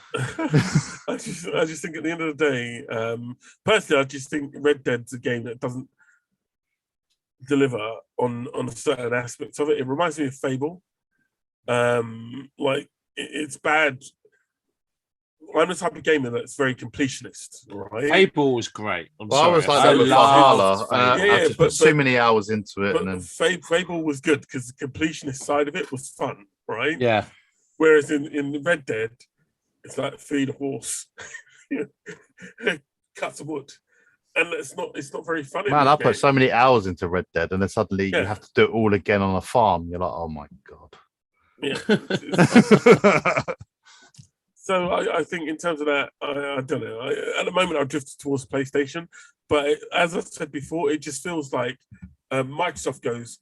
Speaker 1: I just think at the end of the day, personally, I just think Red Dead's a game that doesn't deliver on certain aspects of it. It reminds me of Fable. It's bad. I'm the type of gamer that's very completionist, right?
Speaker 3: Fable was great.
Speaker 2: I was like that with Valhalla. I just put so many hours into it.
Speaker 1: But
Speaker 2: and then
Speaker 1: Fable was good because the completionist side of it was fun, right?
Speaker 3: Yeah.
Speaker 1: Whereas in Red Dead, it's like feed a horse, cut some wood, and it's not very fun.
Speaker 2: Man, I put so many hours into Red Dead, and then suddenly you have to do it all again on a farm. You're like, oh my god.
Speaker 1: Yeah. So I think in terms of that, I don't know. At the moment, I've drifted towards PlayStation, but as I said before, it just feels like Microsoft goes,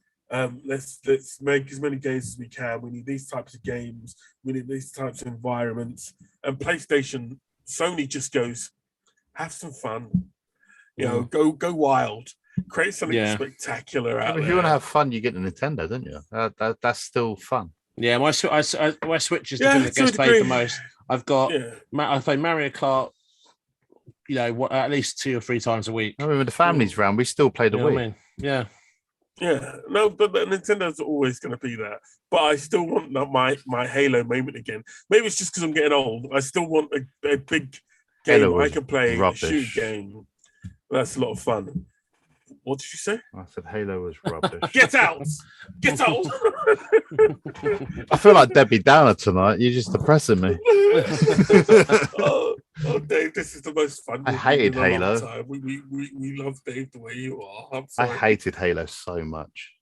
Speaker 1: let's make as many games as we can. We need these types of games. We need these types of environments. And PlayStation, Sony just goes, have some fun. You know, go wild. Create something spectacular out there.
Speaker 2: If you want to have fun, you get the Nintendo, don't you? That's still fun.
Speaker 3: Yeah, my Switch is the thing that gets played the most. I've got I play Mario Kart, at least 2 or 3 times a week.
Speaker 2: I mean, when the family's round, we still play the Wii.
Speaker 3: What I mean? Yeah.
Speaker 1: Yeah, no, but Nintendo's always going to be that. But I still want my Halo moment again. Maybe it's just because I'm getting old. I still want a big game I can play, a shoot game. That's a lot of fun. What did you say?
Speaker 2: I said Halo was rubbish.
Speaker 1: Get out! Get out!
Speaker 2: I feel like Debbie Downer tonight. You're just depressing me.
Speaker 1: Oh, Dave, this is the most fun.
Speaker 2: I hated Halo.
Speaker 1: We love Dave the way you are. I'm
Speaker 2: I
Speaker 1: sorry.
Speaker 2: hated Halo so much.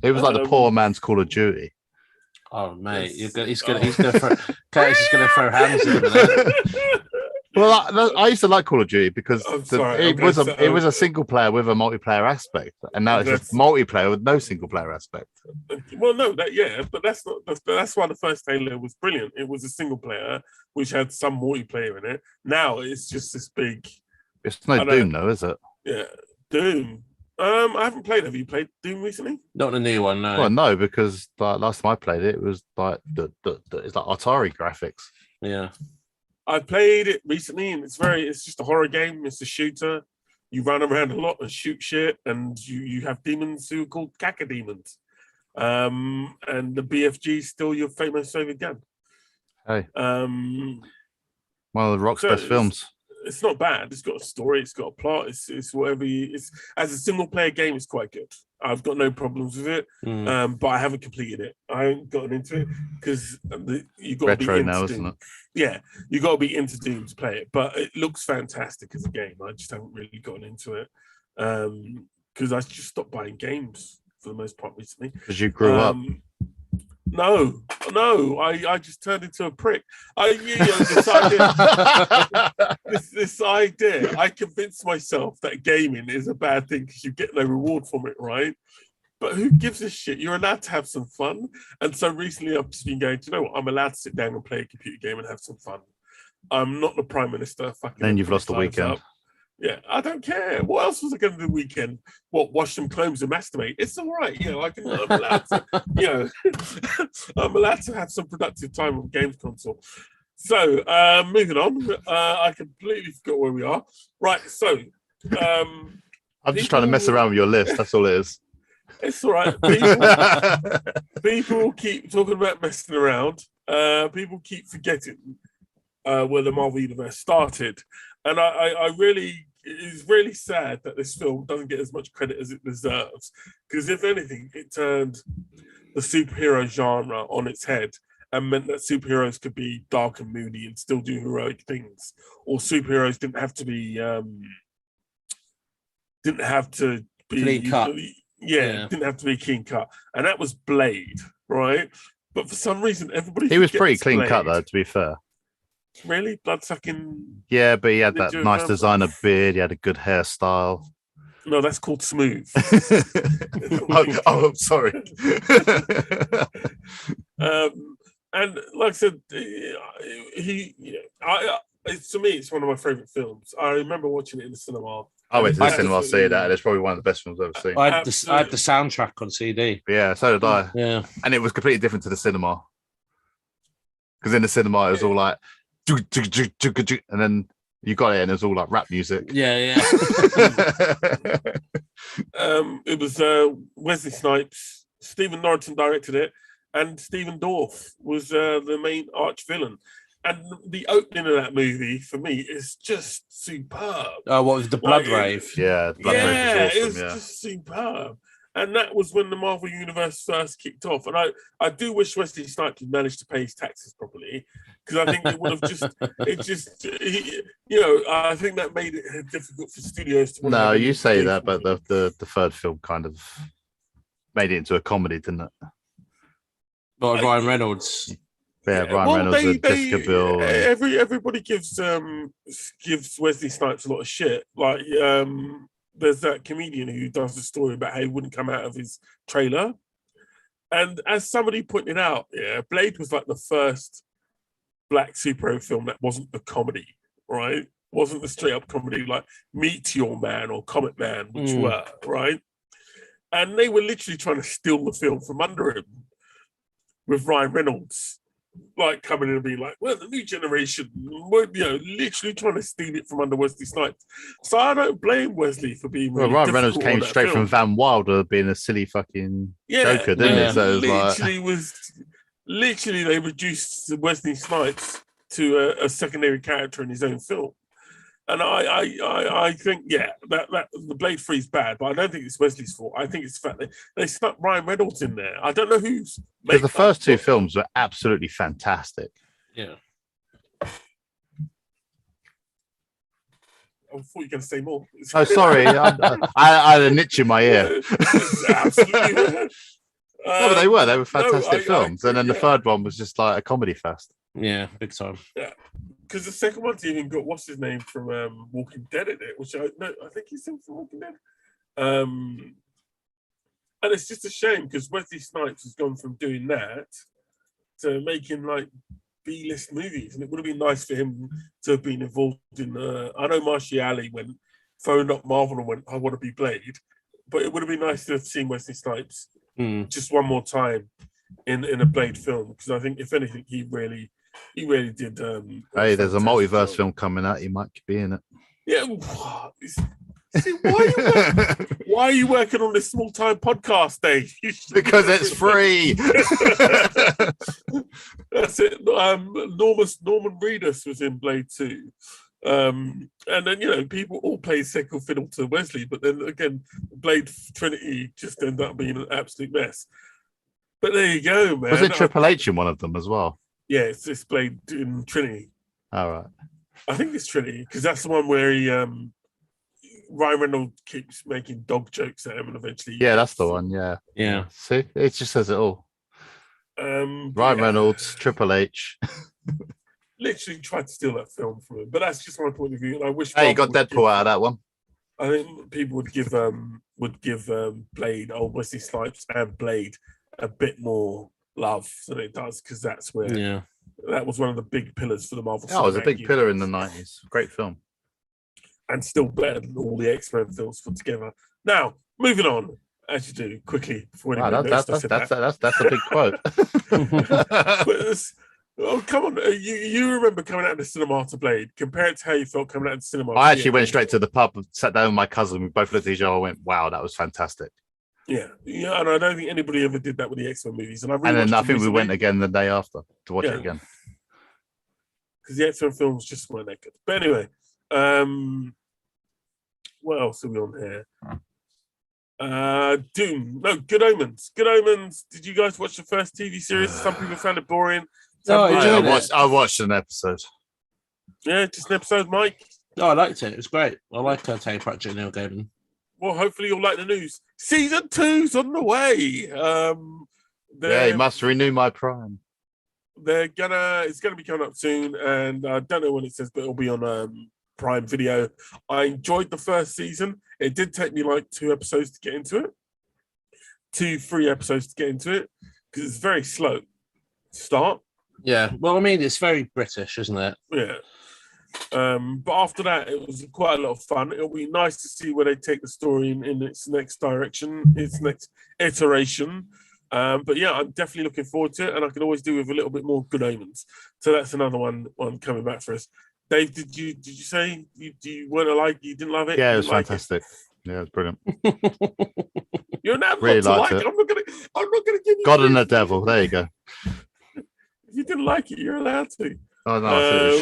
Speaker 2: It was like the poor man's Call of Duty.
Speaker 3: Oh mate, he's gonna throw. Curtis is gonna throw hands in a minute.
Speaker 2: Well, I used to like Call of Duty because it was a single player with a multiplayer aspect, and now it's just multiplayer with no single player aspect.
Speaker 1: Well, no, but that's why the first Halo was brilliant. It was a single player which had some multiplayer in it. Now it's just this big.
Speaker 2: It's no Doom, though, is it?
Speaker 1: Yeah, Doom. I haven't played. Have you played Doom recently?
Speaker 3: Not the new one, no.
Speaker 2: Well, no, because last time I played it, it was like it's like Atari graphics.
Speaker 3: Yeah.
Speaker 1: I played it recently, and it's just a horror game. It's a shooter. You run around a lot and shoot shit, and you have demons who are called caca demons. And the BFG is still your famous favorite gun.
Speaker 2: Hey. One of the Rock's best films.
Speaker 1: It's not bad. It's got a story. It's got a plot. It's whatever. It's as a single player game. It's quite good. I've got no problems with it. But I haven't completed it. I haven't gotten into it because you got to be into
Speaker 2: now,
Speaker 1: Doom.
Speaker 2: isn't it?
Speaker 1: Yeah, you got to be into Doom to play it. But it looks fantastic as a game. I just haven't really gotten into it because I just stopped buying games for the most part recently.
Speaker 2: Because you grew up.
Speaker 1: No, I just turned into a prick. This idea, I convinced myself that gaming is a bad thing because you get no reward from it, right? But who gives a shit? You're allowed to have some fun. And so recently I've just been going, do you know what? I'm allowed to sit down and play a computer game and have some fun. I'm not the Prime Minister.
Speaker 2: Then you've lost the weekend.
Speaker 1: Up. Yeah, I don't care. What else was I going to do the weekend? What, wash some clothes and masturbate? It's all right. I'm allowed to, I'm allowed to have some productive time on games console. So, moving on. I completely forgot where we are. Right, so...
Speaker 2: I'm just trying to mess around with your list. That's all it is.
Speaker 1: It's all right. People keep talking about messing around. People keep forgetting where the Marvel Universe started. And I really, it's really sad that this film doesn't get as much credit as it deserves. Because if anything, it turned the superhero genre on its head and meant that superheroes could be dark and moody and still do heroic things. Or superheroes didn't have to be
Speaker 3: clean cut.
Speaker 1: Didn't have to be clean cut. And that was Blade, right? But for some reason, everybody
Speaker 2: he was pretty clean
Speaker 1: Blade.
Speaker 2: cut, though, to be fair.
Speaker 1: Really? Blood-sucking...
Speaker 2: Yeah, but he had that nice designer beard. He had a good hairstyle.
Speaker 1: No, that's called smooth.
Speaker 2: I'm sorry.
Speaker 1: And like I said, to me, it's one of my favourite films. I remember watching it in the cinema.
Speaker 2: I went to the cinema to see that. It's probably one of the best films I've ever seen.
Speaker 3: I had the soundtrack on CD.
Speaker 2: Yeah, so did I.
Speaker 3: Yeah.
Speaker 2: And it was completely different to the cinema. Because in the cinema, it was all like... And then you got it and it was all like rap music.
Speaker 3: Yeah.
Speaker 1: It was Wesley Snipes, Stephen Norton directed it, and Stephen Dorff was the main arch villain. And the opening of that movie for me is just superb.
Speaker 3: Oh, what was the blood rave?
Speaker 2: Yeah,
Speaker 1: Rave was awesome, it was just superb. And that was when the Marvel Universe first kicked off. And I do wish Wesley Snipes had managed to pay his taxes properly, because I think it would have I think that made it difficult for studios to...
Speaker 2: No, you say that, but the third film kind of made it into a comedy, didn't it?
Speaker 3: Like Ryan Reynolds.
Speaker 2: Yeah, Ryan Reynolds and Jessica Biel.
Speaker 1: Everybody gives Wesley Snipes a lot of shit. Like, there's that comedian who does the story about how he wouldn't come out of his trailer. And as somebody pointed out, Blade was like the first black superhero film that wasn't the comedy, right? Wasn't the straight up comedy like Meteor Man or Comet Man, which were, right? And they were literally trying to steal the film from under him with Ryan Reynolds, like coming in and being like, well, the new generation, literally trying to steal it from under Wesley Snipes. So I don't blame Wesley for being really
Speaker 2: Ryan Reynolds came straight from Van Wilder being a silly fucking Joker, didn't he? So
Speaker 1: literally they reduced Wesley Snipes to a secondary character in his own film. And I think, that the Blade 3 is bad, but I don't think it's Wesley's fault. I think it's the fact that they stuck Ryan Reynolds in there. I don't know who's...
Speaker 2: Because the first two films were absolutely fantastic.
Speaker 3: Yeah.
Speaker 1: I thought you were going to say more.
Speaker 2: Oh, sorry. I had a niche in my ear.
Speaker 1: Absolutely.
Speaker 2: No, but they were fantastic films. And then the third one was just like a comedy fest.
Speaker 3: Yeah, big time.
Speaker 1: Yeah. Because the second one's even got what's his name from Walking Dead in it, which I think he's from Walking Dead. And it's just a shame because Wesley Snipes has gone from doing that to making like B-list movies, and it would have been nice for him to have been involved in. I know Marshall Ali phoned up Marvel and went, "I want to be Blade," but it would have been nice to have seen Wesley Snipes just one more time in a Blade film, because I think if anything, he really did.
Speaker 2: Hey, there's a multiverse film coming out. He might be in it.
Speaker 1: Yeah. See, why are you working on this small-time podcast, Dave?
Speaker 2: Because it's free.
Speaker 1: That's it. Norman Reedus was in Blade 2. And then, people all play second fiddle to Wesley, but then again, Blade Trinity just ended up being an absolute mess. But there you go, man.
Speaker 2: Was it Triple H in one of them as well?
Speaker 1: Yeah, it's Blade in Trinity.
Speaker 2: All right.
Speaker 1: I think it's Trinity, because that's the one where Ryan Reynolds keeps making dog jokes at him and eventually...
Speaker 2: Yeah, that's the one, yeah.
Speaker 3: Yeah.
Speaker 2: See? It just says it all. Ryan
Speaker 1: yeah,
Speaker 2: Reynolds, Triple H.
Speaker 1: literally tried to steal that film from him. But that's just my point of view. And I wish.
Speaker 2: Hey, you got
Speaker 1: Marvel would
Speaker 2: Deadpool out of that one.
Speaker 1: I think people would give Blade, Wesley Snipes and Blade a bit more love than it does, because that's where that was one of the big pillars for the Marvel.
Speaker 2: Yeah, it was a big pillar in the 90s. Great film.
Speaker 1: And still better than all the X-Men films put together. Now, moving on, as you do, quickly. Before
Speaker 2: wow, that's a big quote.
Speaker 1: Oh, come on. You remember coming out of the cinema to Blade. Compare it to how you felt coming out of the cinema.
Speaker 2: I actually went straight to the pub, sat down with my cousin. We both looked at each other and went, wow, that was fantastic.
Speaker 1: Yeah, and I don't think anybody ever did that with the X-Men movies. And
Speaker 2: then I think we went again the day after to watch it again.
Speaker 1: Because the X-Men films just weren't that good. But anyway, what else are we on here? Doom. No, Good Omens. Good Omens. Did you guys watch the first TV series? Some people found it boring.
Speaker 2: I watched an episode.
Speaker 1: Yeah, just an episode, Mike.
Speaker 3: No, I liked it. It was great. I like Terry Pratchett and Neil Gaiman.
Speaker 1: Well, hopefully you'll like the news. Season 2's on the way.
Speaker 2: You must renew my Prime.
Speaker 1: It's gonna be coming up soon, and I don't know when it says, but it'll be on Prime Video. I enjoyed the first season. It did take me like 2 episodes to get into it. 2-3 episodes to get into it, because it's very slow to start.
Speaker 3: Yeah, well, I mean, it's very British, isn't it?
Speaker 1: Yeah. But after that, it was quite a lot of fun. It'll be nice to see where they take the story in its next direction, its next iteration. But yeah, I'm definitely looking forward to it, and I can always do with a little bit more Good Omens. So that's another one coming back for us. Dave, did you say you didn't love it?
Speaker 2: Yeah, it was fantastic. Yeah, it was brilliant.
Speaker 1: You're not
Speaker 2: really
Speaker 1: to like
Speaker 2: it.
Speaker 1: I'm not gonna give you
Speaker 2: God and the Devil. There you go.
Speaker 1: If you didn't like it, you're allowed to.
Speaker 2: Oh no, I thought it was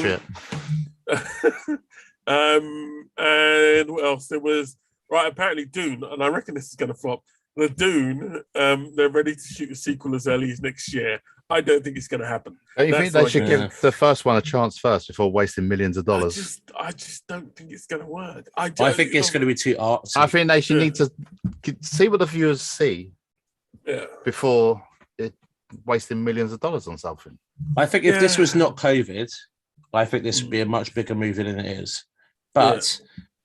Speaker 2: shit.
Speaker 1: And what else? There was apparently Dune, and I reckon this is gonna flop. The Dune, they're ready to shoot a sequel as early as next year. I don't think it's going to happen.
Speaker 2: Don't you think they should give the first one a chance first before wasting millions of dollars?
Speaker 1: I just don't think it's going to work.
Speaker 3: I think it's going to be too artsy.
Speaker 2: I think they should need to see what the viewers see before wasting millions of dollars on something.
Speaker 3: I think if this was not COVID, I think this would be a much bigger movie than it is. But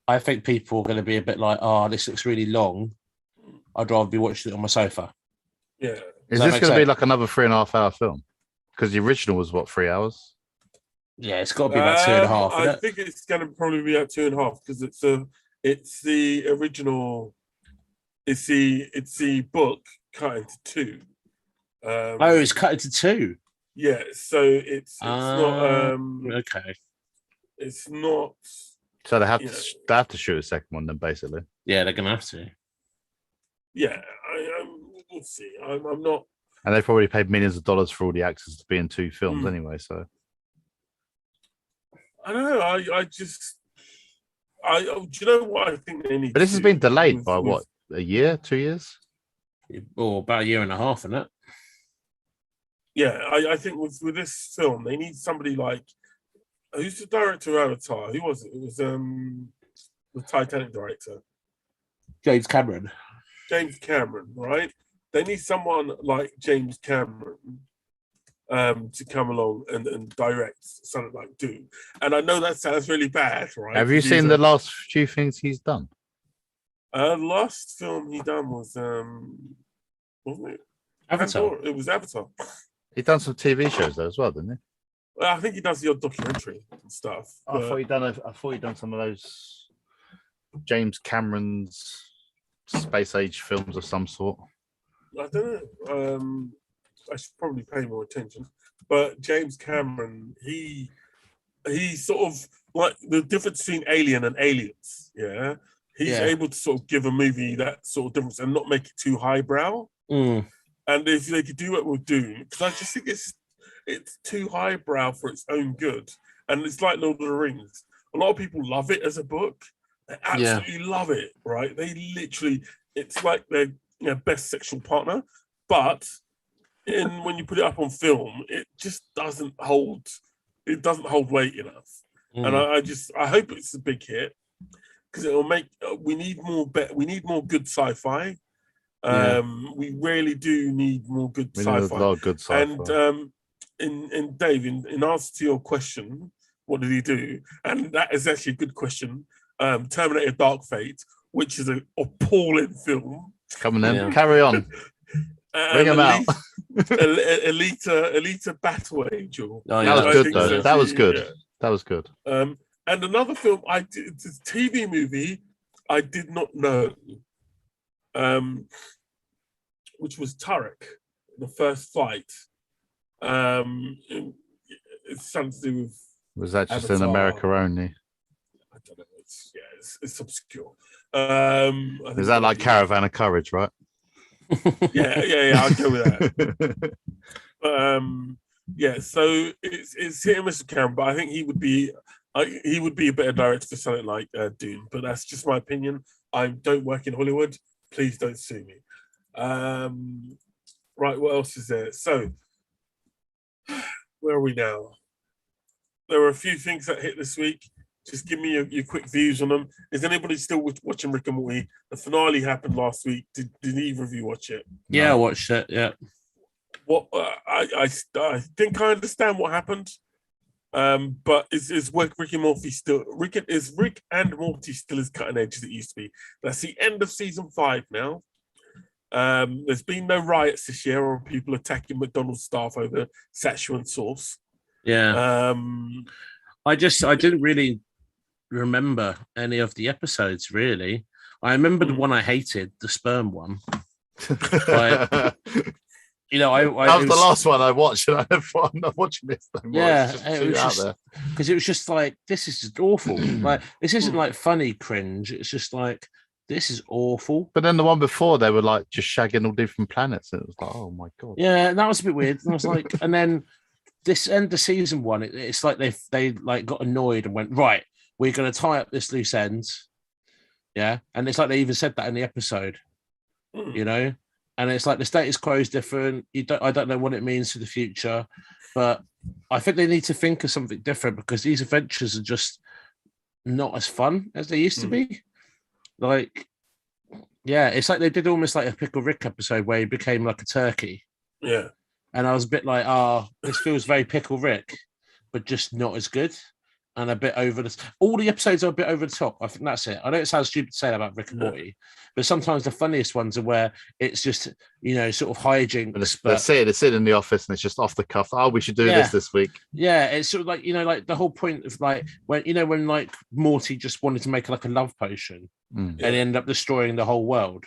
Speaker 3: I think people are going to be a bit like, this looks really long. I'd rather be watching it on my sofa.
Speaker 1: Yeah.
Speaker 2: Is this going to be like another 3.5 hour film? Because the original was 3 hours?
Speaker 3: Yeah, it's got to be about 2.5.
Speaker 1: I think it's going to probably be at 2.5 because it's the original. It's the book cut into 2.
Speaker 3: It's cut into 2.
Speaker 1: Yeah, so it's not.
Speaker 3: Okay.
Speaker 1: It's not.
Speaker 2: So they have to shoot a second one then, basically.
Speaker 3: Yeah, they're going to have to.
Speaker 1: Yeah, we'll see. I'm not.
Speaker 2: And they've probably paid millions of dollars for all the actors to be in 2 films anyway. So
Speaker 1: I don't know. Do you know what I think they need?
Speaker 2: But this has been delayed by what, a year, 2 years,
Speaker 3: or about a year and a half, isn't it?
Speaker 1: Yeah, I think with this film, they need somebody like who's the director of Avatar? Who was it? It was the Titanic director,
Speaker 3: James Cameron.
Speaker 1: James Cameron, right? They need someone like James Cameron to come along and direct something like Dune. And I know that sounds really bad, right?
Speaker 2: Have you seen the last few things he's done?
Speaker 1: The last film he done was wasn't it?
Speaker 3: Avatar.
Speaker 1: It was Avatar.
Speaker 2: He done some TV shows though as well, didn't he?
Speaker 1: Well, I think he does the odd documentary and stuff.
Speaker 2: I thought he'd done some of those James Cameron's space age films of some sort.
Speaker 1: I don't know. I should probably pay more attention. But James Cameron, he's sort of like the difference between Alien and Aliens. Yeah, he's able to sort of give a movie that sort of difference and not make it too highbrow. And if they could do it with Dune, because I just think it's too highbrow for its own good. And it's like Lord of the Rings. A lot of people love it as a book. They absolutely love it, right? They literally, it's like their best sexual partner. But when you put it up on film, it just doesn't hold. It doesn't hold weight enough. And I hope it's a big hit because it'll make. We need more good sci-fi. We really do need more good
Speaker 2: We need a
Speaker 1: sci-fi.
Speaker 2: lot of good sci-fi.
Speaker 1: And in Dave, in answer to your question, what did he do? And that is actually a good question. Terminator Dark Fate, which is an appalling film.
Speaker 2: Come on then, carry on. Bring him out.
Speaker 1: Elita Battle Angel.
Speaker 3: Oh,
Speaker 2: That was good, though. That was good.
Speaker 1: Yeah.
Speaker 2: That was good.
Speaker 1: And another film it's a TV movie I did not know, which was Turek, The First Flight. It's something to do with.
Speaker 2: Was that just
Speaker 1: Avatar.
Speaker 2: in America only?
Speaker 1: I don't know. It's obscure.
Speaker 2: Is that like Caravan of Courage, right?
Speaker 1: Yeah. I'll go with that. But so it's hit and miss with Cameron, but I think he would be a better director for something like Dune. But that's just my opinion. I don't work in Hollywood. Please don't sue me. Right, what else is there? So where are we now? There were a few things that hit this week. Just give me your quick views on them. Is anybody still watching Rick and Morty? The finale happened last week. Did either of you watch it?
Speaker 3: Yeah, I watched it. Yeah.
Speaker 1: What I think I understand what happened. But is Rick and Morty still Rick and Morty still as cutting edge as it used to be? That's the end of season 5 now. There's been no riots this year or people attacking McDonald's staff over Szechuan sauce.
Speaker 3: Yeah. I didn't really remember any of the episodes, really. I remember the one I hated, the sperm one. That
Speaker 2: was the last one I watched, and I thought, I'm not watching this no more.
Speaker 3: Yeah,
Speaker 2: it was just
Speaker 3: because it was just like, this is just awful. Like, this isn't like funny cringe. It's just like, this is awful.
Speaker 2: But then the one before, they were like just shagging all different planets, and it was like, oh my god.
Speaker 3: Yeah, that was a bit weird. And I was like, and then this end of season 1, it's like they like got annoyed and went, right, we're going to tie up this loose end. Yeah, and it's like they even said that in the episode, you know. And it's like the status quo is different. I don't know what it means for the future, but I think they need to think of something different because these adventures are just not as fun as they used to be. Like, yeah, it's like they did almost like a Pickle Rick episode where he became like a turkey.
Speaker 1: Yeah.
Speaker 3: And I was a bit like, this feels very Pickle Rick, but just not as good. And a bit over the all the episodes are a bit over the top. I think that's it. I know it sounds stupid to say that about Rick and Morty, but sometimes the funniest ones are where it's just, you know, sort of hijinks.
Speaker 2: They're sitting in the office and it's just off the cuff. Oh, we should do this week.
Speaker 3: Yeah, it's sort of like, you know, like the whole point of like when like Morty just wanted to make like a love potion and end up destroying the whole world.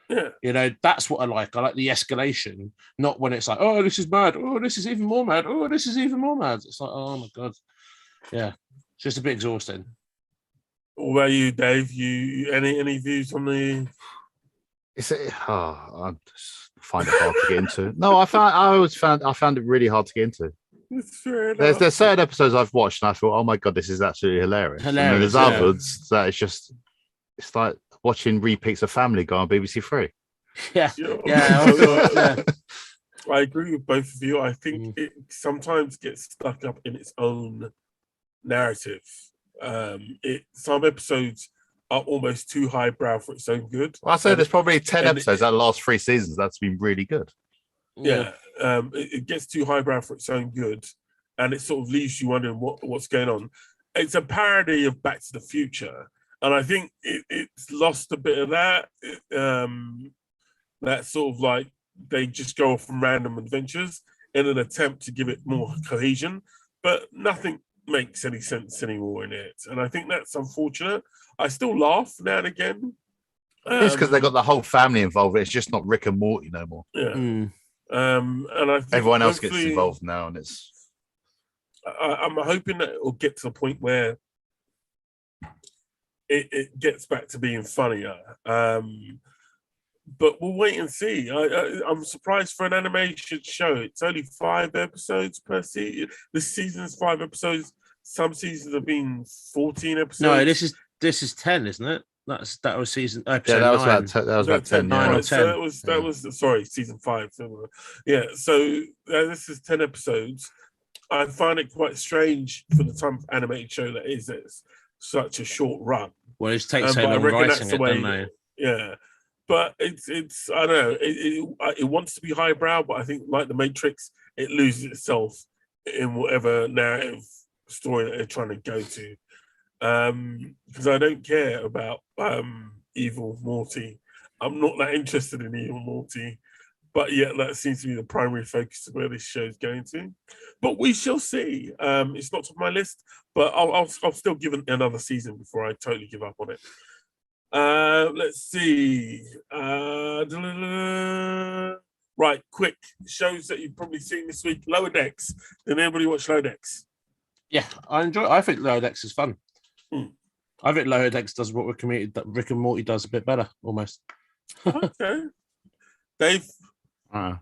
Speaker 1: Yeah.
Speaker 3: You know, that's what I like. I like the escalation, not when it's like, oh, this is mad. Oh, this is even more mad. Oh, this is even more mad. It's like, oh my God. Yeah. It's just a bit exhausting.
Speaker 1: What about you, Dave? You any views on the
Speaker 2: I just find it hard to get into. No, I found it really hard to get into. There's certain episodes I've watched and I thought, oh my God, this is absolutely hilarious. And then there's others that it's like watching repeats of Family Guy on BBC Three.
Speaker 3: Yeah.
Speaker 1: I agree with both of you. I think it sometimes gets stuck up in its own narrative. Some episodes are almost too highbrow for its own good.
Speaker 2: Well, I say there's probably 10 episodes out of the last 3 seasons that's been really good.
Speaker 1: Yeah. It gets too highbrow for its own good, and it sort of leaves you wondering what's going on. It's a parody of Back to the Future, and I think it's lost a bit of that. That sort of like they just go off on random adventures in an attempt to give it more cohesion, but nothing makes any sense anymore in it, and I think that's unfortunate. I still laugh now and again.
Speaker 2: It's because they got the whole family involved. It's just not Rick and Morty no more.
Speaker 1: Yeah. And I think
Speaker 2: everyone else gets involved now, and it's.
Speaker 1: I'm hoping that it will get to the point where it gets back to being funnier. But we'll wait and see. I'm surprised for an animation show. It's only 5 episodes per season. This season's 5 episodes. Some seasons have been 14 episodes.
Speaker 3: No, this is 10, isn't it? That was season episode.
Speaker 2: Yeah,
Speaker 3: that
Speaker 2: was about 10.
Speaker 3: Yeah.
Speaker 1: Right, so that was sorry, season 5. Yeah, so this is 10 episodes. I find it quite strange for the type of animated show that is. It's such a short run.
Speaker 3: Well, it takes so long writing it, don't they?
Speaker 1: Yeah. but it's I don't know. It wants to be highbrow, but I think like the Matrix, it loses itself in whatever narrative story that they're trying to go to. Because I don't care about Evil Morty. I'm not that interested in Evil Morty, but yet that seems to be the primary focus of where this show is going to. But we shall see. It's not on my list, but I'll still give it another season before I totally give up on it. Let's see. Right, quick shows that you've probably seen this week. Lower Decks. Did anybody watch Lower Decks?
Speaker 3: Yeah, I think Lower Decks is fun. I think Lower Decks does what Rick and Morty does a bit better, almost.
Speaker 1: Okay. Dave? I'm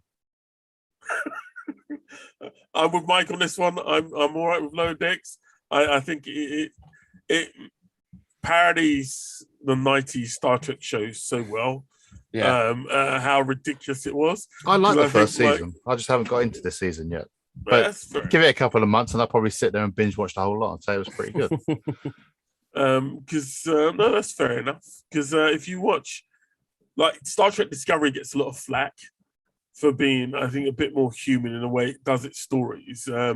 Speaker 1: with Mike on this one. I'm all right with Lower Decks. I think it parodies the 90s Star Trek shows so well. Yeah. How ridiculous it was.
Speaker 2: I like the first season. I just haven't got into this season yet. But give it a couple of months and I'll probably sit there and binge watch the whole lot and say it was pretty good.
Speaker 1: No, that's fair enough. Because if you watch, like, Star Trek Discovery gets a lot of flack for being, I think, a bit more human in the way it does its stories. A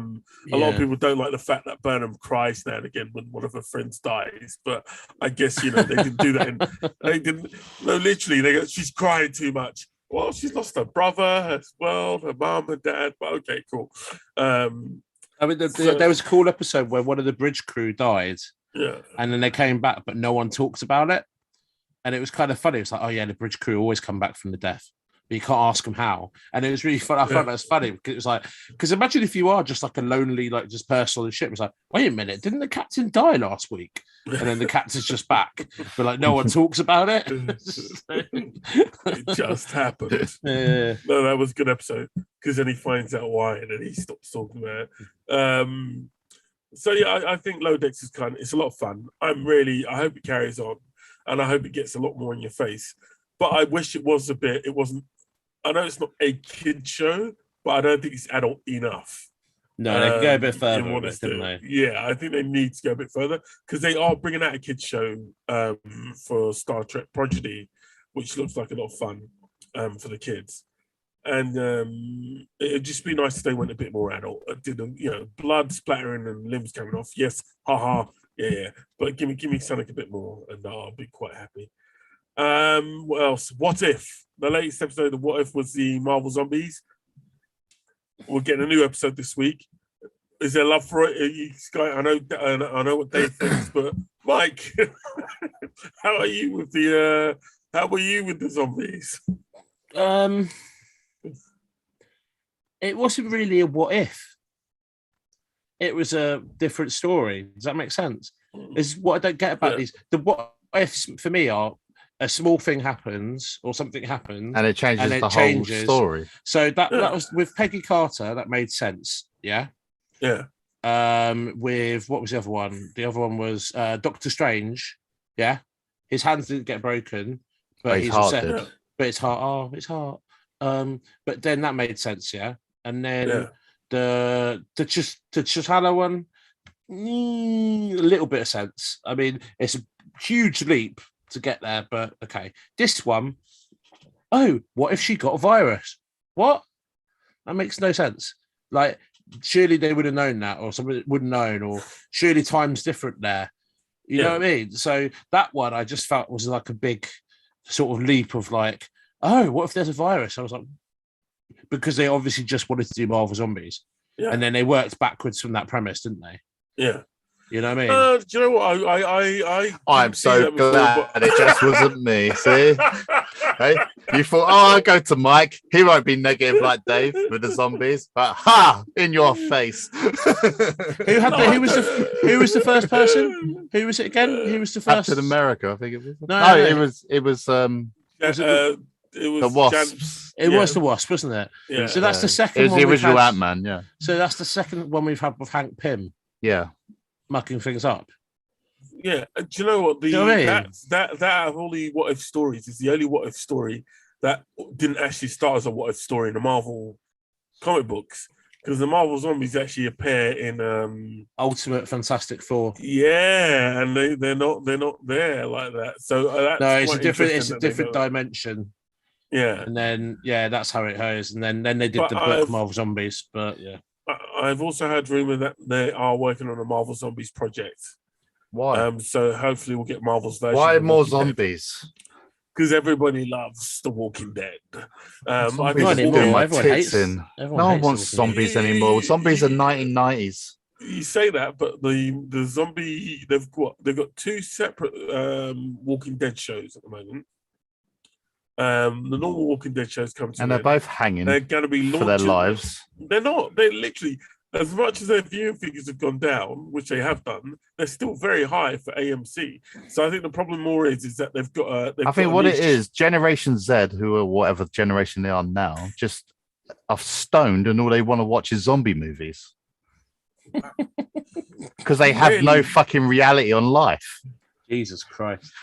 Speaker 1: lot of people don't like the fact that Burnham cries now and again when one of her friends dies, but I guess, they didn't do that. Literally, she's crying too much. Well, she's lost her brother as well, her mum, her dad, but okay, cool.
Speaker 3: I mean, there was a cool episode where one of the bridge crew died, and then they came back, but no one talks about it. And it was kind of funny. It's like, oh yeah, the bridge crew always come back from the death, but you can't ask them how. And it was really fun. I found that was funny because it was like, because imagine if you are just like a lonely, like just person on the ship. It's like, wait a minute, didn't the captain die last week? And then the captain's just back, but like no one talks about it.
Speaker 1: It just happened. Yeah. No, that was a good episode because then he finds out why and then he stops talking about it. So yeah, I think Lower Decks is it's a lot of fun. I hope it carries on. And I hope it gets a lot more in your face. But I wish it wasn't, I know it's not a kid show, but I don't think it's adult enough.
Speaker 3: No, they can go a bit further with it, didn't they?
Speaker 1: Yeah, I think they need to go a bit further because they are bringing out a kid show for Star Trek Prodigy, which looks like a lot of fun for the kids. And it'd just be nice if they went a bit more adult. Blood splattering and limbs coming off. Yes, haha. Yeah, but give me something a bit more, and I'll be quite happy. What else? What If? The latest episode of What If was the Marvel Zombies. We're getting a new episode this week. Is there love for it? I know what Dave thinks, but Mike, how are you with the zombies?
Speaker 3: It wasn't really a what if. It was a different story. Does that make sense? Is what I don't get about these. The what ifs for me are a small thing happens or something happens
Speaker 2: and it changes the whole story.
Speaker 3: So that was with Peggy Carter. That made sense. Yeah.
Speaker 1: Yeah.
Speaker 3: With what was the other one? The other one was Doctor Strange. Yeah. His hands didn't get broken, but
Speaker 2: his heart did.
Speaker 3: But his heart. Oh, his heart. But then that made sense. Yeah. And then the T'Challa one, a little bit of sense. I mean, it's a huge leap to get there, but okay. This one, what if she got a virus? What? That makes no sense. Like, surely they would have known that, or somebody would have known, or surely time's different there. You know what I mean? So that one I just felt was like a big sort of leap of like, what if there's a virus? I was like, because they obviously just wanted to do Marvel Zombies. Yeah. And then they worked backwards from that premise, didn't they?
Speaker 1: Yeah.
Speaker 3: You know what I mean?
Speaker 1: Do you know what?
Speaker 2: I'm so glad it just wasn't me. See? Hey, you thought, I'll go to Mike. He won't be negative like Dave with the zombies. But in your face.
Speaker 3: Who was the first person? Who was it again? Who was the first?
Speaker 2: Captain America, I think it was.
Speaker 3: No,
Speaker 2: it was the Wasps.
Speaker 3: It was the Wasp, wasn't it?
Speaker 1: Yeah.
Speaker 3: So that's the second.
Speaker 2: It was the original Ant-Man. Yeah.
Speaker 3: So that's the second one we've had with Hank Pym.
Speaker 2: Yeah.
Speaker 3: Mucking things up.
Speaker 1: Yeah. Do you know what? That of all the what if stories is the only what if story that didn't actually start as a what if story in the Marvel comic books. because the Marvel Zombies actually appear in
Speaker 3: Ultimate Fantastic Four.
Speaker 1: Yeah, and they're not there like that. So that's
Speaker 3: No, it's
Speaker 1: quite
Speaker 3: a different dimension.
Speaker 1: Yeah,
Speaker 3: and then that's how it goes. And then they did the book Marvel Zombies. But yeah,
Speaker 1: I've also heard rumor that they are working on a Marvel Zombies project.
Speaker 2: Why?
Speaker 1: So hopefully we'll get Marvel's version.
Speaker 2: Why more zombies?
Speaker 1: Because everybody loves The Walking Dead.
Speaker 2: I think
Speaker 3: everyone hates
Speaker 2: no one wants zombies anymore. Zombies are 1990s.
Speaker 1: You say that, but the zombie they've got two separate Walking Dead shows at the moment. The normal Walking Dead shows come to
Speaker 2: and they're both hanging.
Speaker 1: They're going to be launching
Speaker 2: for their lives.
Speaker 1: They're not. They're literally, as much as their viewing figures have gone down, which they have done, they're still very high for AMC. So I think the problem more is that they've got. I think
Speaker 2: what it is, Generation Z, who are whatever generation they are now, just are stoned, and all they want to watch is zombie movies because they have no fucking reality on life.
Speaker 3: Jesus Christ.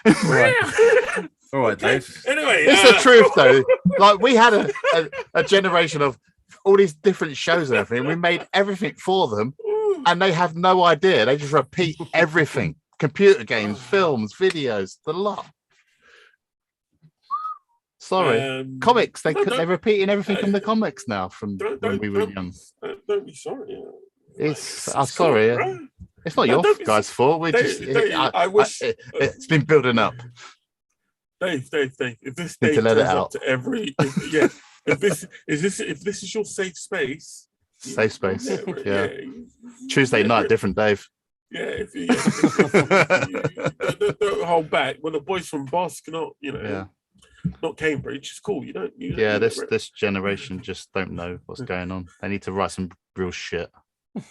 Speaker 3: All right, Dave.
Speaker 1: Anyway,
Speaker 2: it's the truth, though. Like, we had a generation of all these different shows and everything. We made everything for them, and they have no idea. They just repeat everything: computer games, films, videos, the lot. Sorry, comics. They're repeating everything from the comics now from when we were young.
Speaker 1: Don't be sorry.
Speaker 2: I'm sorry.
Speaker 1: Right?
Speaker 2: It's not your guys' fault. It's been building up.
Speaker 1: Dave. If this Dave turns up to every, if this is your safe space.
Speaker 2: Yeah. Tuesday night, different Dave.
Speaker 1: Yeah, if you don't hold back. When the boys from Bossk, not Cambridge, it's cool.
Speaker 2: This generation just don't know what's going on. They need to write some real shit.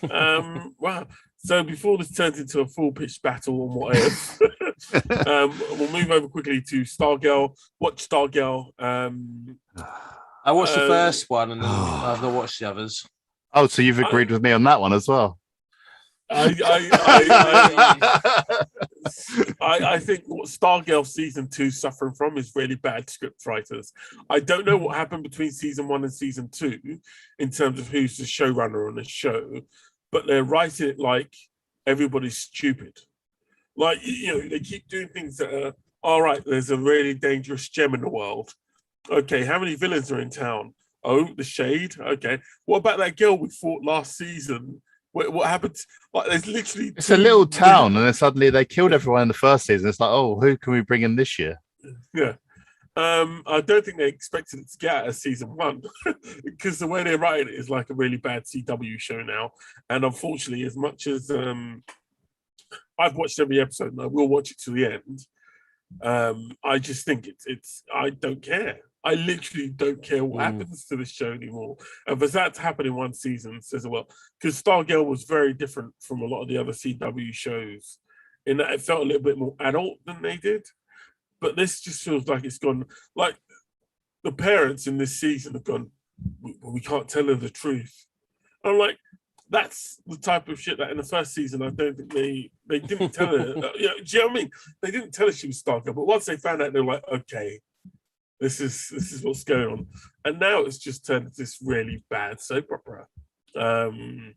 Speaker 1: Wow. So before this turns into a full pitch battle on what else, we'll move over quickly to Stargirl. Watch Stargirl.
Speaker 3: I watched the first one and then I've not watched the others.
Speaker 2: Oh, so you've agreed with me on that one as well.
Speaker 1: I think what Stargirl season 2 is suffering from is really bad script writers. I don't know what happened between season 1 and season 2 in terms of who's the showrunner on the show, but they're writing it like everybody's stupid. Like, they keep doing things that are, all right, there's a really dangerous gem in the world. Okay, how many villains are in town? Oh, the Shade. Okay. What about that girl we fought last season? What happened? Like, there's literally...
Speaker 2: It's a little town, and then suddenly they killed everyone in the first season. It's like, oh, who can we bring in this year?
Speaker 1: Yeah. I don't think they expected it to get out of season 1 because the way they're writing it is like a really bad CW show now. And unfortunately, as much as I've watched every episode and I will watch it to the end, I just think it's I don't care. I literally don't care what happens to this show anymore. And for that to happen in one season says, well, because Stargirl was very different from a lot of the other CW shows in that it felt a little bit more adult than they did. But this just feels like it's gone, like the parents in this season have gone, we can't tell her the truth. I'm like, that's the type of shit that in the first season, I don't think they didn't tell her. Do you know what I mean? They didn't tell her she was Stargirl, but once they found out, they were like, okay, this is what's going on. And now it's just turned into this really bad soap opera. And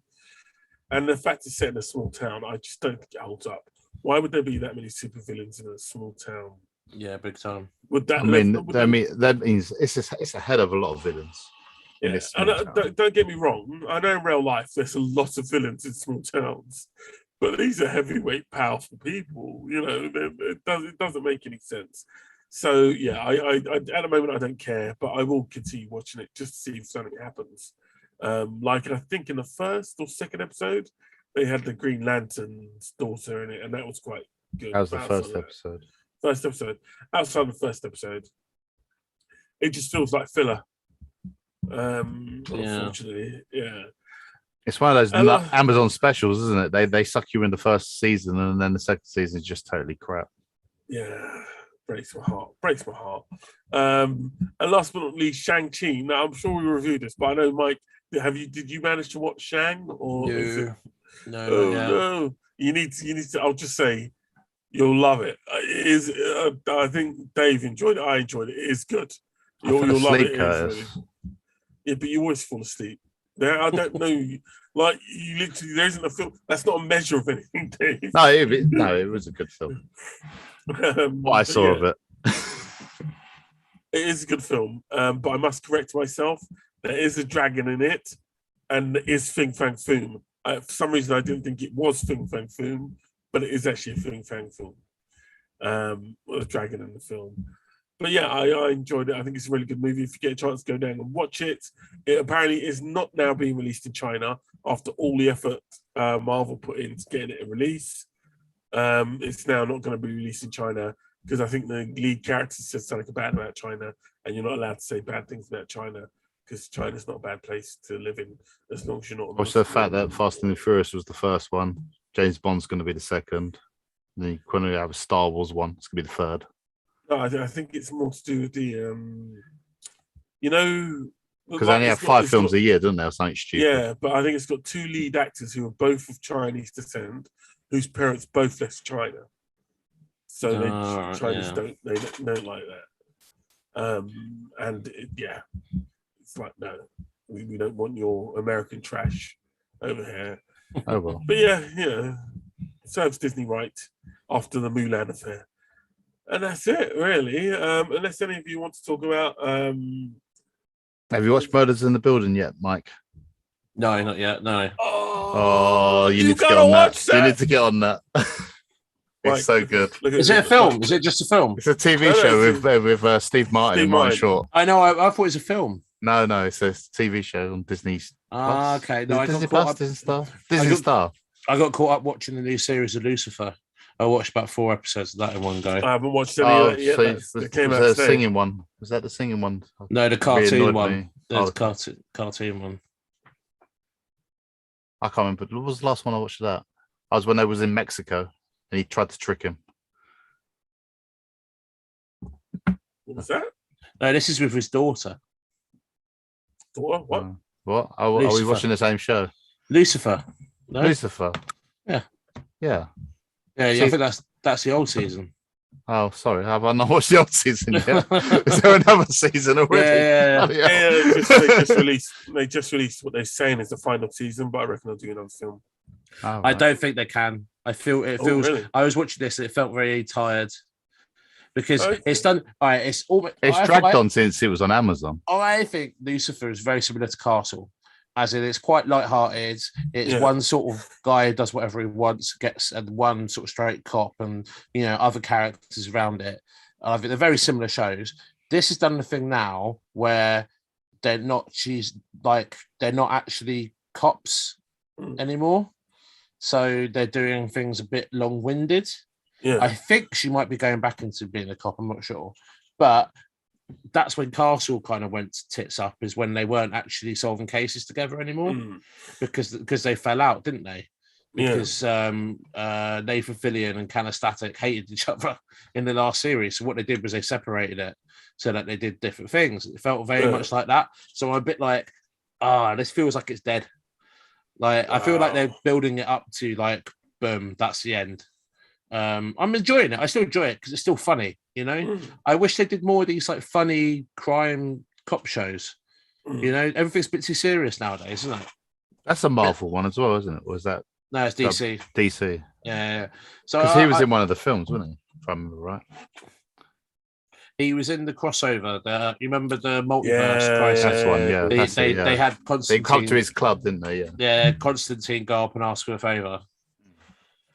Speaker 1: the fact it's set in a small town, I just don't think it holds up. Why would there be that many supervillains in a small town?
Speaker 3: Yeah, big time.
Speaker 2: That means it's ahead of a lot of villains.
Speaker 1: Yeah, and don't get me wrong. I know in real life there's a lot of villains in small towns, but these are heavyweight, powerful people. It doesn't make any sense. So yeah, I at the moment I don't care, but I will continue watching it just to see if something happens. Like I think in the first or second episode, they had the Green Lantern's daughter in it, and that was quite good.
Speaker 2: That was the first episode.
Speaker 1: First episode. Outside the first episode, it just feels like filler. Unfortunately, yeah.
Speaker 2: It's one of those Amazon specials, isn't it? They suck you in the first season, and then the second season is just totally crap.
Speaker 1: Yeah, breaks my heart. And last but not least, Shang-Chi. Now I'm sure we reviewed this, but I know, Mike, did you manage to watch Shang? Or no. You need to. I'll just say you'll love it. I think Dave enjoyed it. I enjoyed it. It is good. You'll love it. Yeah, but you always fall asleep. I don't know. Like, you literally, there isn't a film. That's not a measure of anything, Dave.
Speaker 2: No, it was a good film. What I saw of it.
Speaker 1: It is a good film, but I must correct myself. There is a dragon in it, and it is Fing Fang Foom. For some reason, I didn't think it was Fing Fang Foom, but it is actually a Fing Fang film. A dragon in the film. But yeah, I enjoyed it. I think it's a really good movie. If you get a chance to go down and watch it, it apparently is not now being released in China after all the effort Marvel put into getting it a release. It's now not going to be released in China because I think the lead character said something bad about China, and you're not allowed to say bad things about China because China's not a bad place to live in as long as you're not.
Speaker 2: Also, the fact that Fast and the Furious was the first one, James Bond's going to be the second, and then you're going to have a Star Wars one. It's going to be the third.
Speaker 1: No, I think it's more to do with the, you know,
Speaker 2: because they only have 5 films a year, don't they? Or something stupid.
Speaker 1: Yeah, but I think it's got 2 lead actors who are both of Chinese descent, whose parents both left China. So Chinese don't like that. It's like, no, we don't want your American trash over here.
Speaker 2: Oh well.
Speaker 1: But yeah, serves Disney right after the Mulan affair. And that's it, really. Unless any of you want to talk about...
Speaker 2: Have you watched Murders in the Building yet, Mike?
Speaker 3: No, not yet, no.
Speaker 1: Oh,
Speaker 2: you need to get on that. You need to get on that. It's
Speaker 1: Mike,
Speaker 2: so good.
Speaker 3: Is it a film? Is it just a film?
Speaker 2: It's a TV show with Steve Martin and Martin Short.
Speaker 3: I know, I thought it was a film.
Speaker 2: No, it's a TV show on Disney.
Speaker 3: Okay. No,
Speaker 2: Disney Star.
Speaker 3: I got caught up watching the new series of Lucifer. I watched about 4 episodes of that in one go.
Speaker 1: I haven't watched any of that yet.
Speaker 2: Was the singing one? Was that the singing one?
Speaker 3: No, the cartoon one. The cartoon one.
Speaker 2: I can't remember. What was the last one I watched of that? I was when they was in Mexico and he tried to trick him.
Speaker 1: What was that?
Speaker 3: No, this is with his daughter.
Speaker 1: What?
Speaker 2: What? Are we watching the same show?
Speaker 3: Lucifer. No?
Speaker 2: Lucifer.
Speaker 3: Yeah.
Speaker 2: Yeah.
Speaker 3: Yeah, I think that's the old season.
Speaker 2: Oh, sorry. Have I not watched the old season yet? Is there another season already?
Speaker 1: They just released what they're saying is the final season, but I reckon they'll do another film.
Speaker 2: Oh, right.
Speaker 3: I don't think they can. I feel it feels. Really? I was watching this and it felt very tired because it's done. All right, it's
Speaker 2: dragged on since it was on Amazon.
Speaker 3: I think Lucifer is very similar to Castle. As in, it's quite light-hearted. It's one sort of guy who does whatever he wants, gets and one sort of straight cop, and other characters around it. I think they're very similar shows. This is done the thing now where they're not actually cops anymore, so they're doing things a bit long-winded. Yeah, I think she might be going back into being a cop. I'm not sure, but. That's when Castle kind of went tits up, is when they weren't actually solving cases together anymore because they fell out, didn't they? Because Nathan Fillion and Canastatic hated each other in the last series. So what they did was they separated it so that they did different things. It felt very much like that. So I'm a bit like, this feels like it's dead. Like, I feel like they're building it up to like, boom, that's the end. I'm enjoying it. I still enjoy it because it's still funny, I wish they did more of these like funny crime cop shows. Everything's a bit too serious nowadays, isn't it?
Speaker 2: That's a Marvel one as well, isn't it? Was that?
Speaker 3: No, it's DC.
Speaker 2: DC.
Speaker 3: Yeah. So
Speaker 2: because he was in one of the films, wasn't he? If I remember right.
Speaker 3: He was in the crossover. You remember the multiverse crisis?
Speaker 2: That's one. Yeah,
Speaker 3: they had Constantine.
Speaker 2: They come to his club, didn't they? Yeah.
Speaker 3: Yeah, Constantine go up and ask for a favor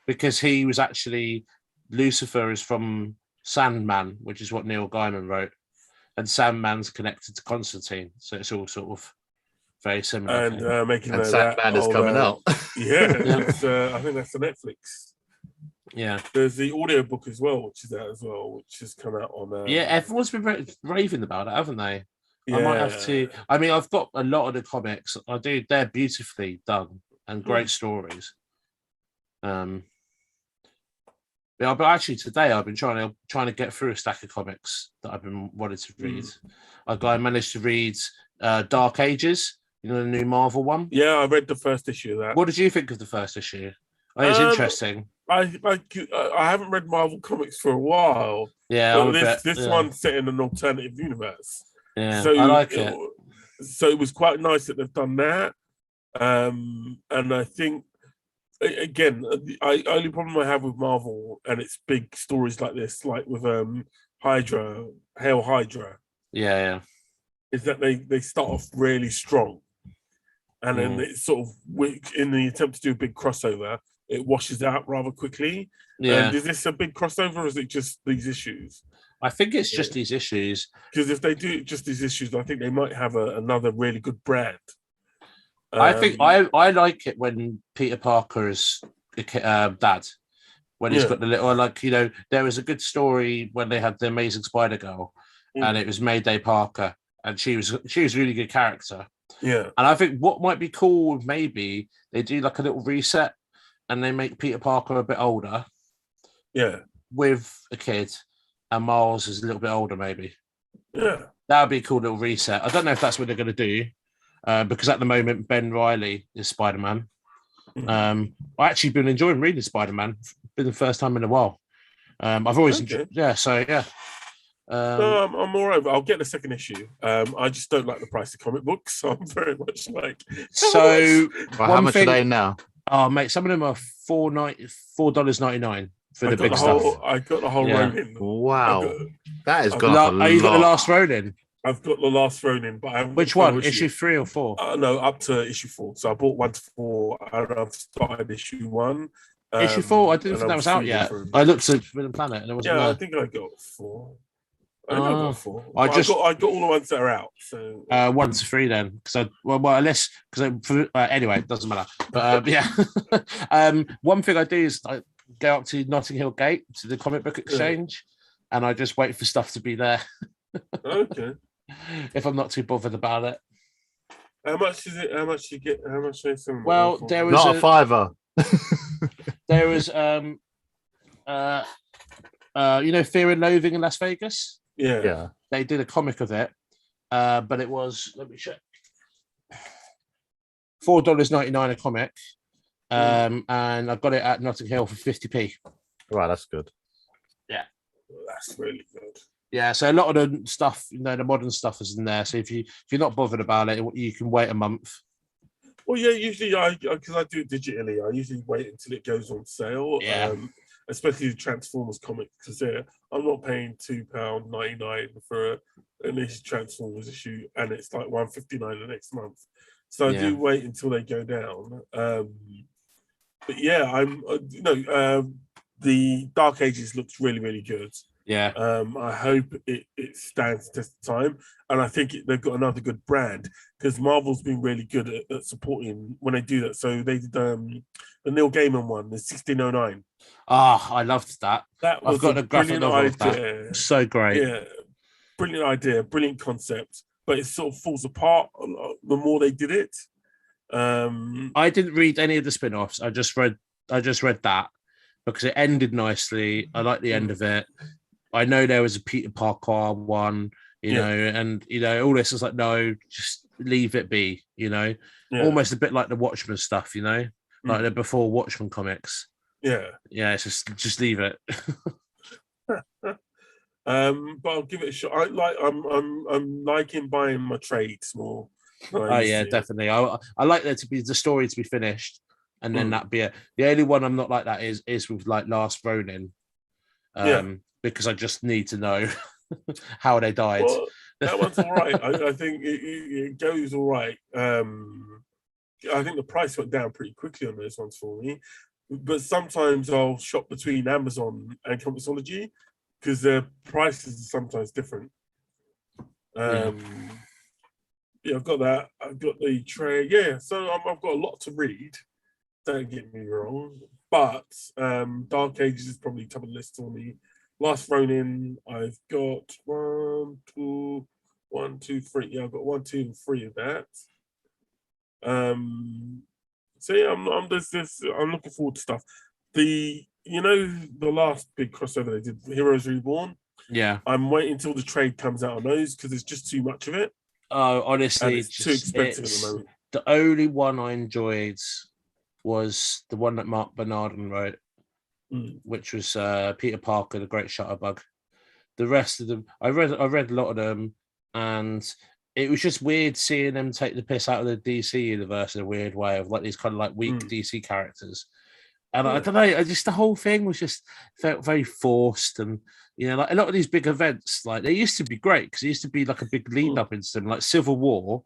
Speaker 3: because he was actually Lucifer is from Sandman, which is what Neil Gaiman wrote, and Sandman's connected to Constantine, so it's all sort of very similar.
Speaker 1: And
Speaker 2: Sandman is coming out.
Speaker 1: Yeah, I think that's the Netflix.
Speaker 3: Yeah,
Speaker 1: there's the audiobook as well, which is out as well, which has come out on.
Speaker 3: Everyone's been raving about it, haven't they?
Speaker 1: Yeah.
Speaker 3: I might have to. I mean, I've got a lot of the comics. I do. They're beautifully done and great stories. But actually today I've been trying to get through a stack of comics that I've been wanting to read. I managed to read Dark Ages, the new Marvel one.
Speaker 1: Yeah, I read the first issue of that.
Speaker 3: What did you think of the first issue? I think it's interesting.
Speaker 1: I haven't read Marvel comics for a while.
Speaker 3: Yeah,
Speaker 1: this one's set in an alternative universe.
Speaker 3: Yeah, so I like it.
Speaker 1: So it was quite nice that they've done that. And I think again, the only problem I have with Marvel and its big stories like this, like with Hydra, Hail Hydra,
Speaker 3: Yeah.
Speaker 1: is that they start off really strong, and then it's sort of in the attempt to do a big crossover, it washes out rather quickly.
Speaker 3: Yeah.
Speaker 1: Is this a big crossover, or is it just these issues?
Speaker 3: I think it's just these issues.
Speaker 1: Because if they do just these issues, I think they might have another really good brand.
Speaker 3: I think I like it when Peter Parker's dad, when he's got the little, like, you know, there was a good story when they had the Amazing Spider-Girl, and it was Mayday Parker, and she was a really good character.
Speaker 1: Yeah.
Speaker 3: And I think what might be cool, maybe they do like a little reset and they make Peter Parker a bit older.
Speaker 1: Yeah.
Speaker 3: With a kid, and Miles is a little bit older, maybe.
Speaker 1: Yeah.
Speaker 3: That would be a cool little reset. I don't know if that's what they're going to do, because at the moment, Ben Reilly is Spider-Man. I actually been enjoying reading Spider-Man. Been the first time in a while. I've always enjoyed. Yeah. So yeah.
Speaker 1: No, I'm all right. I'll get the second issue. I just don't like the price of comic books, so I'm very much like.
Speaker 3: So
Speaker 2: how much are they now?
Speaker 3: Oh, mate, some of them are $4.99 for the big stuff.
Speaker 1: I got the whole Ronin.
Speaker 2: Wow, that is gone up a lot.
Speaker 3: You got the last Ronin?
Speaker 1: I've got the last Ronin, but I haven't.
Speaker 3: Which one? Issue 3 or 4?
Speaker 1: No, up to issue 4. So I bought 1 to 4, and I've started issue 1.
Speaker 3: Issue 4? I didn't think that was out yet. I looked at Forbidden Planet, and it wasn't there.
Speaker 1: I think I got 4. I got 4. I got all the ones that are out. So
Speaker 3: 1 to 3 then, because anyway, it doesn't matter. But yeah, one thing I do is I go up to Notting Hill Gate to the comic book exchange, and I just wait for stuff to be there.
Speaker 1: Okay.
Speaker 3: If I'm not too bothered about it.
Speaker 1: How much is it? How much you get? How much is it?
Speaker 3: Well, there was
Speaker 2: not a fiver.
Speaker 3: There was you know, Fear and Loathing in Las Vegas.
Speaker 1: Yeah.
Speaker 3: They did a comic of it, but it was, let me check, $4.99 a comic, and I got it at Notting Hill for 50p.
Speaker 2: Right, that's good.
Speaker 3: Yeah,
Speaker 1: that's really good.
Speaker 3: Yeah, so a lot of the stuff, you know, the modern stuff is in there. So if you're not bothered about it, you can wait a month.
Speaker 1: Well, yeah, usually because I do it digitally, I usually wait until it goes on sale.
Speaker 3: Yeah.
Speaker 1: Especially the Transformers comics, because I'm not paying £2.99 for an issue Transformers issue, and it's like £1.59 the next month. So I do wait until they go down. But yeah, the Dark Ages looks really, really good.
Speaker 3: Yeah.
Speaker 1: I hope it stands the test of time, and I think they've got another good brand, because Marvel's been really good at supporting when they do that. So they did the Neil Gaiman one, the 1609.
Speaker 3: I loved that.
Speaker 1: I've got a graphic novel of
Speaker 3: that. So great.
Speaker 1: Yeah, brilliant idea, brilliant concept, but it sort of falls apart the more they did it.
Speaker 3: I didn't read any of the spin-offs. I just read that because it ended nicely. I like the end of it. I know there was a Peter Parker one, you know, and you know, all this is like, no, just leave it be, you know, almost a bit like the Watchmen stuff, you know, like the before Watchmen comics.
Speaker 1: Yeah,
Speaker 3: it's just leave it.
Speaker 1: But I'll give it a shot. I'm liking buying my trades more.
Speaker 3: Oh yeah, definitely. I like there to be the story to be finished, and then that be it. The only one I'm not like that is with like Last Ronin. Because I just need to know how they died.
Speaker 1: Well, that one's all right. I think it goes all right. I think the price went down pretty quickly on those ones for me. But sometimes I'll shop between Amazon and Comixology because their prices are sometimes different. I've got that. I've got the tray. Yeah, so I've got a lot to read. Don't get me wrong. But Dark Ages is probably top of the list for me. Last Ronin, I've got 1, 2, 3. Yeah, I've got 1, 2, and 3 of that. So yeah, I'm looking forward to stuff. The last big crossover they did, Heroes Reborn.
Speaker 3: Yeah,
Speaker 1: I'm waiting until the trade comes out on those because there's just too much of it.
Speaker 3: Oh, honestly,
Speaker 1: it's too expensive at the moment.
Speaker 3: The only one I enjoyed was the one that Mark Bernardin wrote, which was Peter Parker, the Great Shutterbug. The rest of them, I read a lot of them, and it was just weird seeing them take the piss out of the DC universe in a weird way of like these kind of like weak DC characters. And I don't know, just the whole thing was just felt very forced. And, you know, like a lot of these big events, like they used to be great because it used to be like a big lead up into them, like Civil War.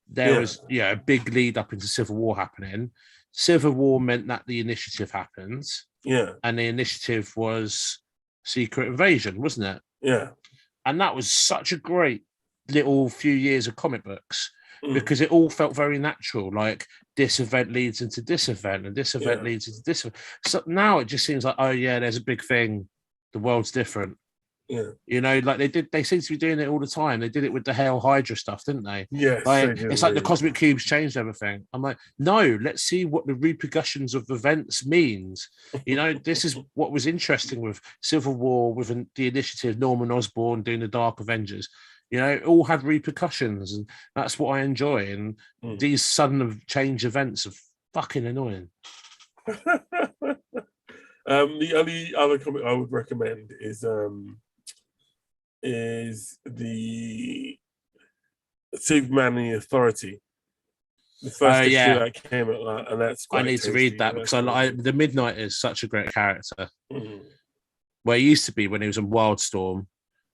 Speaker 3: There was, a big lead up into Civil War happening. Civil War meant that the initiative happens.
Speaker 1: Yeah.
Speaker 3: And the initiative was Secret Invasion, wasn't it?
Speaker 1: Yeah.
Speaker 3: And that was such a great little few years of comic books because it all felt very natural. Like this event leads into this event and this event leads into this. So now it just seems like, oh yeah, there's a big thing. The world's different.
Speaker 1: Yeah.
Speaker 3: You know, like they seem to be doing it all the time. They did it with the Hail Hydra stuff, didn't they?
Speaker 1: Yeah.
Speaker 3: Like, it's like the cosmic cubes changed everything. I'm like, no, let's see what the repercussions of events means. You know, this is what was interesting with Civil War, with the initiative, Norman Osborn doing the Dark Avengers. You know, it all had repercussions, and that's what I enjoy. And these sudden change events are fucking annoying.
Speaker 1: The only other comic I would recommend is the Superman and the Authority. The first issue that came out, and that's quite
Speaker 3: I need
Speaker 1: tasty.
Speaker 3: to read that because the Midnight is such a great character. Where he used to be when he was in Wildstorm.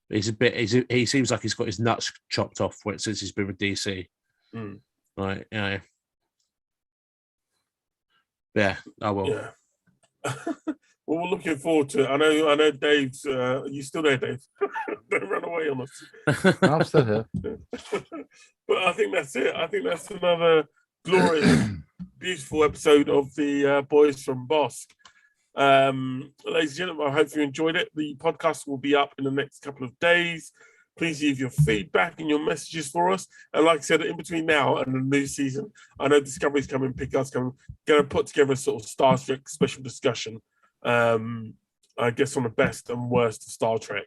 Speaker 3: He seems like he's got his nuts chopped off since he's been with DC. Right, yeah. Yeah, I will.
Speaker 1: Yeah. Well, we're looking forward to it. I know Dave's you still there, Dave? Don't run away on us.
Speaker 2: I'm still here.
Speaker 1: But I think that's it. I think that's another glorious, beautiful episode of the Boys from Bossk. Ladies and gentlemen, I hope you enjoyed it. The podcast will be up in the next couple of days. Please leave your feedback and your messages for us. And like I said, in between now and the new season, I know Discovery's coming, Pickard's coming. Going to put together a sort of Star Trek special discussion. I guess on the best and worst of Star Trek.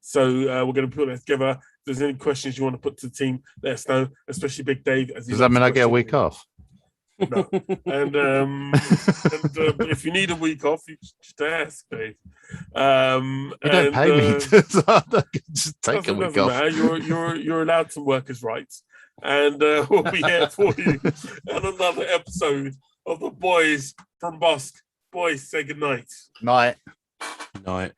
Speaker 1: So we're going to put that together. If there's any questions you want to put to the team, let us know, especially Big Dave.
Speaker 2: Does that mean I get a week off?
Speaker 1: No. And if you need a week off, you just ask, Dave.
Speaker 2: You don't pay me to just take a week off.
Speaker 1: You're allowed to work as rights. And we'll be here for you on another episode of the Boys from Bossk. Boys, say good night.
Speaker 2: Night.
Speaker 3: Night.